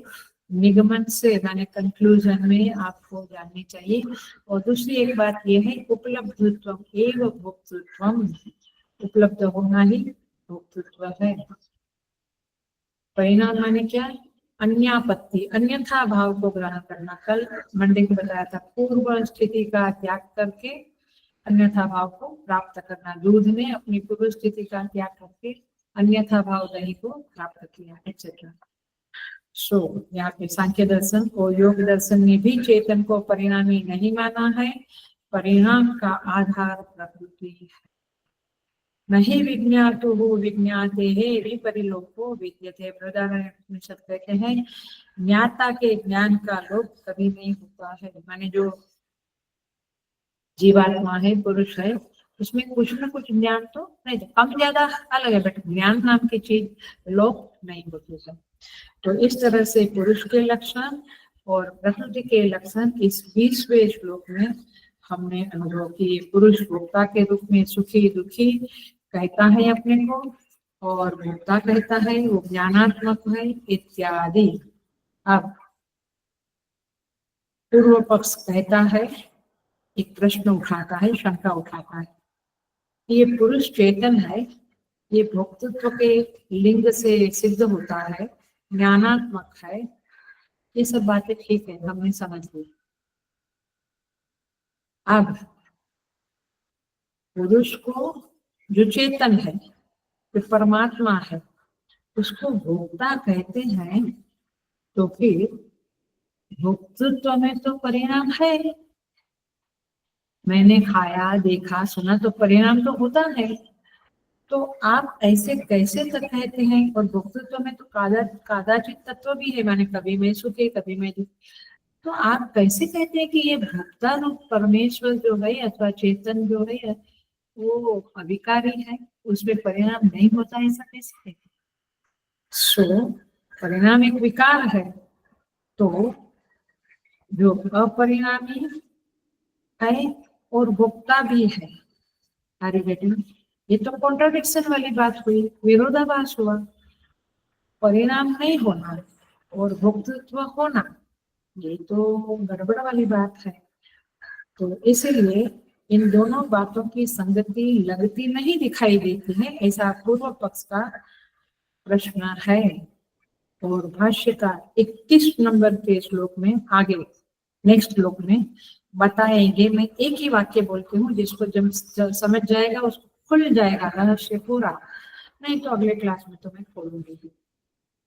निगमन से माने कंक्लूजन में आपको जाननी चाहिए। और दूसरी एक बात ये है, उपलब्धत्व एवं भोक्तृत्वम, उपलब्ध होना ही भोक्तृत्व है। परिणाम माने क्या? अन्यापत्ति, अन्यथा भाव को ग्रहण करना। कल मंडे को बताया था, पूर्व स्थिति का त्याग करके अन्यथा भाव को प्राप्त करना। दूध ने अपनी पूर्व स्थिति का त्याग करके अन्यथा भाव दही को प्राप्त किया, एक्सेट्रा। सो यहाँ पे सांख्य दर्शन और योग दर्शन ने भी चेतन को परिणामी नहीं माना है। परिणाम का आधार प्रकृति है। नहीं विज्ञातो हो विज्ञाते है विपरिलोको विद्यते। बृहदारण्यक कहते हैं ज्ञाता के ज्ञान का लोप कभी नहीं होता है। माने जो जीवात्मा है, पुरुष है, उसमें कुछ ना कुछ ज्ञान तो नहीं, कम ज्यादा अलग है, बट ज्ञान नाम की चीज लोप नहीं होती है। तो इस तरह से पुरुष के लक्षण और प्रकृति के लक्षण इस 20वें श्लोक में हमने अनुभव किए। पुरुष भोक्ता के रूप में सुखी दुखी कहता है अपने को, और भोक्ता कहता है वो ज्ञानात्मक है इत्यादि। अब पूर्व पक्ष कहता है, एक प्रश्न उठाता है, शंका उठाता है, ये पुरुष चेतन है, ये भोक्तृत्व के लिंग से सिद्ध होता है, ज्ञानात्मक है, ये सब बातें ठीक है, हमने समझ ली। अब पुरुष को जो चेतन है, जो परमात्मा है, उसको भोक्ता कहते हैं, तो फिर भोक्तृत्व में तो परिणाम है। मैंने खाया, देखा, सुना, तो परिणाम तो होता है। तो आप ऐसे कैसे तक कहते हैं? और भोक्तृत्व में तो कादाचित तत्व भी है, माने कभी मैं सुखी कभी मैं दुखी। तो आप कैसे कहते हैं कि ये भोक्ता रूप परमेश्वर जो है अथवा चेतन जो है वो अविकारी है, उसमें परिणाम नहीं होता, ऐसा कैसे है? सो परिणाम एक विकार है, तो जो अपरिणामी है और भोक्ता भी है, अरे बेटे ये तो कॉन्ट्राडिक्शन वाली बात हुई, विरोधाभास हुआ। परिणाम नहीं होना और भोक्तृत्व होना, ये तो गड़बड़ वाली बात है। तो इसलिए इन दोनों बातों की संगति लगती नहीं दिखाई देती है, ऐसा पूर्व पक्ष का प्रश्न है। और भाष्य का 21 नंबर के श्लोक में आगे नेक्स्ट श्लोक में बताएंगे। मैं एक ही वाक्य बोलती हूँ, जिसको जब समझ जाएगा उसको खुल जाएगा रहस्य पूरा, नहीं तो अगले क्लास में तो मैं खोलूंगी।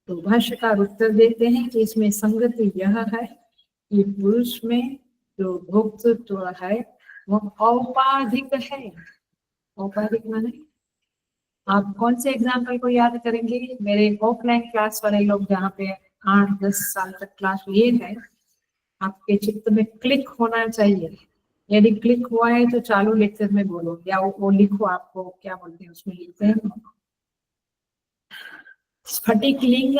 तो भाष्यकार उत्तर देते हैं कि इसमें संगति यह है कि पुरुष में जो भोक्तृत्व है वह औपाधिक है। औपाधिक माने आप कौन से एग्जाम्पल को याद करेंगे? मेरे ऑफलाइन क्लास वाले लोग जहाँ पे 8-10 साल तक क्लास लिए है, आपके चित्त में क्लिक होना चाहिए। यदि क्लिक हुआ है तो चालू लेक्चर में बोलो, या वो लिखो, आपको क्या बोलते हैं उसमें लिखते हैं स्फटिक लिंग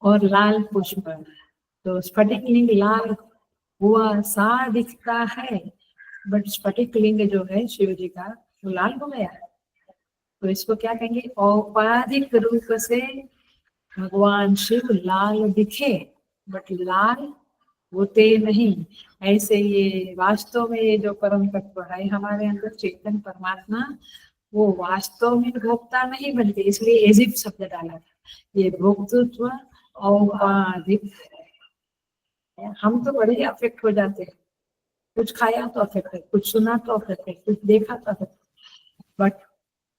और लाल पुष्प। तो स्फटिक लिंग लाल हुआ सा दिखता है, बट स्फटिक लिंग जो है शिव जी का वो लाल हो गया। तो इसको क्या कहेंगे? औपाधिक रूप से भगवान शिव लाल दिखे, बट लाल होते नहीं। ऐसे ये वास्तव में ये जो परम तत्व है हमारे अंदर चेतन परमात्मा, वो वास्तव में भोक्ता नहीं बनते, इसलिए एजिप शब्द डाला था। ये भोक्तृत्व औपाधिक है। हम तो बड़े अफेक्ट हो जाते हैं, कुछ खाया तो अफेक्ट है, कुछ सुना तो अफेक्ट है, कुछ देखा तो अफेक्ट है, बट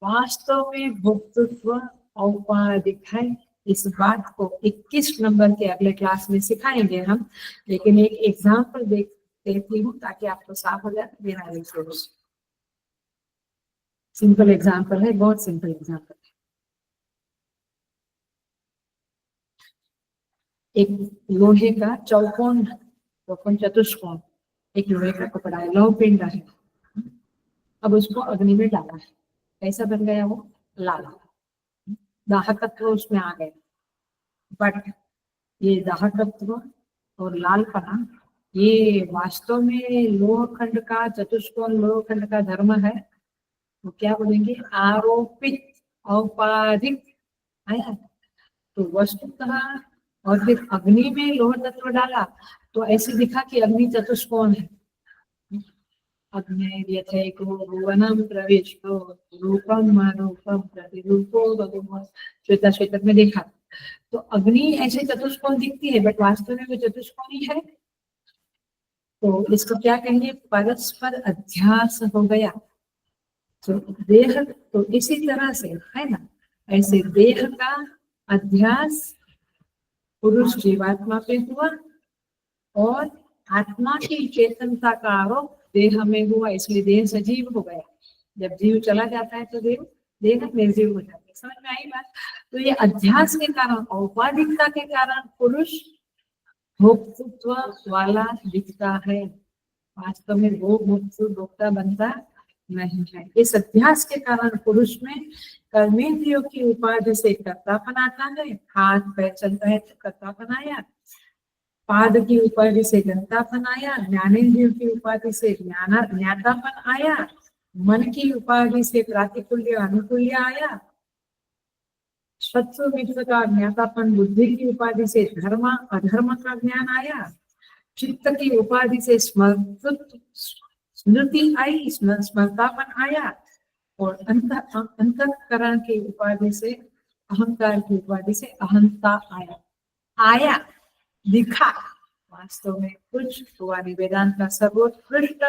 वास्तव में भोक्तृत्व औपाधिक है। इस बात को 21 नंबर के अगले क्लास में सिखाएंगे हम, लेकिन एक एग्जाम्पल देती हूँ ताकि आपको साफ हो जाए बिना रिसोर्स। सिंपल एग्जाम्पल है, बहुत सिंपल एग्जाम्पल है। एक लोहे का चौकोन चतुष्कोण, एक लोहे का कपड़ा है, लौह पिंड है। अब उसको अग्नि में डाला है, कैसा बन गया वो? लाल। दाहकत्व उसमें आ गया। बट ये दाहकत्व और लालपना ये वास्तव में लोह खंड का, चतुष्कोण लोह खंड का धर्म है। तो क्या बोलेंगे? आरोपित औपाधिक है। तो वस्तुतः और फिर अग्नि में लोह तत्व डाला तो ऐसे दिखा कि अग्नि चतुष्कोण है। अग्नि यथैको भुवनम प्रविष्टो रूपम रूपम प्रतिरूपो भगवान, श्वेता श्वेतर में देखा। तो अग्नि ऐसे चतुष्कोण दिखती है बट वास्तव में वो चतुष्कोणी है। तो इसको क्या कहेंगे? परस्पर अध्यास हो गया। तो देह, तो इसी तरह से है ना, ऐसे देह का अध्यास पुरुष जीवात्मा पे हुआ और आत्मा की चेतनता का आरोप देह में हुआ, इसलिए देह सजीव हो गया। जब जीव चला जाता है तो देह निर्जीव हो जाता है। समझ में आई बात? तो ये अध्यास के कारण, औपाधिकता के कारण पुरुष भोक्तृत्व वाला दिखता है। वास्तव में वो भोक्ता बनता नहीं है। इस अध्यास के कारण पुरुष में कर्मेंद्रियों की उपाधि से कर्तापन आता है। हाथ पैर चलता है तो कर्तापन आया, पाद की उपाधि से ज्ञातापन आया, ज्ञानेंद्रियों की उपाधि से ज्ञातापन आया, मन की उपाधि से प्रातिकूल्य अनुकूल्य आया, शत्रु मित्र का ज्ञातापन बुद्धि की उपाधि से धर्म अधर्म का ज्ञान आया, चित्त की उपाधि से स्मृति आई, स्मृतापन आया, और अंतःकरण की उपाधि से, अहंकार की उपाधि से अहंता आया दिखा। वास्तव में कुछ हुआ नहीं। वेदांत का सर्वोत्कृष्ट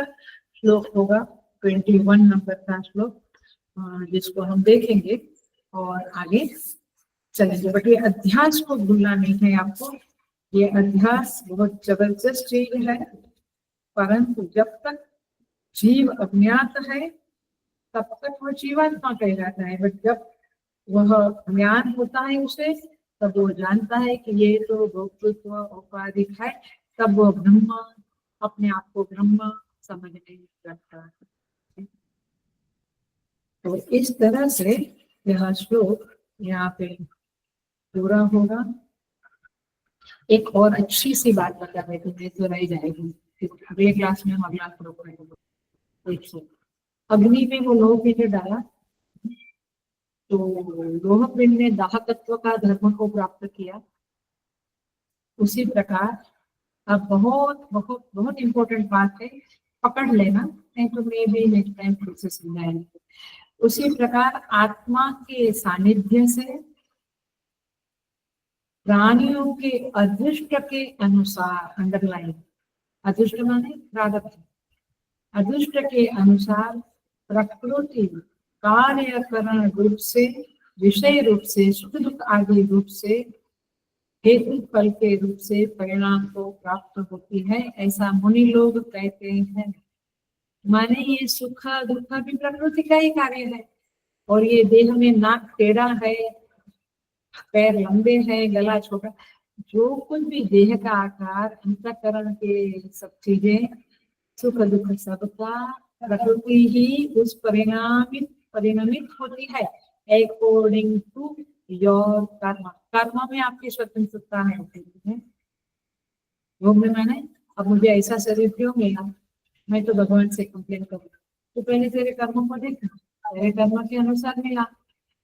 श्लोक होगा 21 नंबर का श्लोक, जिसको हम देखेंगे और आगे चलेंगे। बट ये अध्यास को भूलना नहीं है आपको। ये अध्यास बहुत जबरदस्त चीज है, परंतु जब तक जीव अज्ञात है तब तक वो जीवात्मा कहलाता है। बट जब वह ज्ञान होता है उसे, तब वो जानता है कि ये तो भोक्तृत्व औपाधिक है, तब वो ब्रह्म, अपने आप को ब्रह्म समझने लगता है। तो इस तरह से यह श्लोक यहाँ पे पूरा होगा। एक और अच्छी सी बात बता रहे थे तो रह जाएगी, अगले क्लास में हम अगला श्लोक देखिए। अग्नि में वो लोह पिंड डाला तो लोह पिंड ने दाहकत्व का धर्म को प्राप्त किया। उसी प्रकार अब बहुत बहुत बहुत इंपॉर्टेंट बात है, पकड़ लेना, नहीं तो मैं भी नेक्स्ट टाइम फिर से समझाएंगे। उसी प्रकार आत्मा के सानिध्य से प्राणियों के अदृष्ट के अनुसार, अंडरलाइन, अदृष्ट माने प्रारब्ध, अदृष्ट के अनुसार प्रकृति कार्यकरण रूप से, विषय रूप से, सुख दुख आदि रूप से, हेतु फल के रूप से परिणाम को प्राप्त होती है, ऐसा मुनि लोग कहते हैं। माने ये सुख दुख भी प्रकृति का ही कार्य है। और ये देह में नाक टेढ़ा है, पैर लंबे हैं, गला छोटा, जो कुछ भी देह का आकार, अंतःकरण के सब चीजें, सुख दुख सबका प्रकृति ही उस परिणामित होती है अकॉर्डिंग टू योर कर्म। कर्म में आपकी स्वतंत्रता है। योग में मैंने, अब मुझे ऐसा शरीर क्यों मिला, मैं तो भगवान से कंप्लेन करूँ, तो पहले तेरे कर्मों को देखना, तेरे कर्म के अनुसार मिला।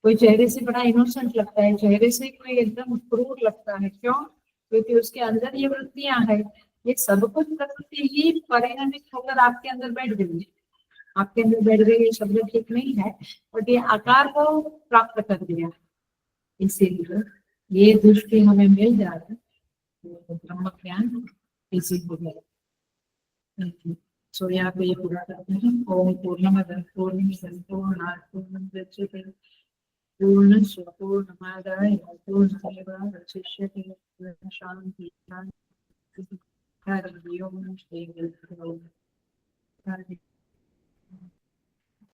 कोई चेहरे से बड़ा इनोसेंट लगता है, चेहरे से कोई एकदम क्रूर लगता है, क्यों? क्योंकि उसके अंदर ये वृत्तियां है। ये सब कुछ प्रकृति ही परिणामित होकर आपके अंदर बैठ गई है। आपके अंदर बैठ गई, ये शब्द ठीक नहीं है, बट ये आकार को प्राप्त कर दिया। इसीलिए ये दृष्टि हमें मिल जाए तो ब्रह्म ज्ञान इसी हो गया। सो यहाँ पे ये पूरा करते हैं। ओम पूर्णमदः पूर्णमिदं पूर्णात् पूर्णमुदच्यते पूर्णस्य पूर्णमादाय पूर्णमेवावशिष्यते। शांति शांति। हरि ओम। श्री गुरु।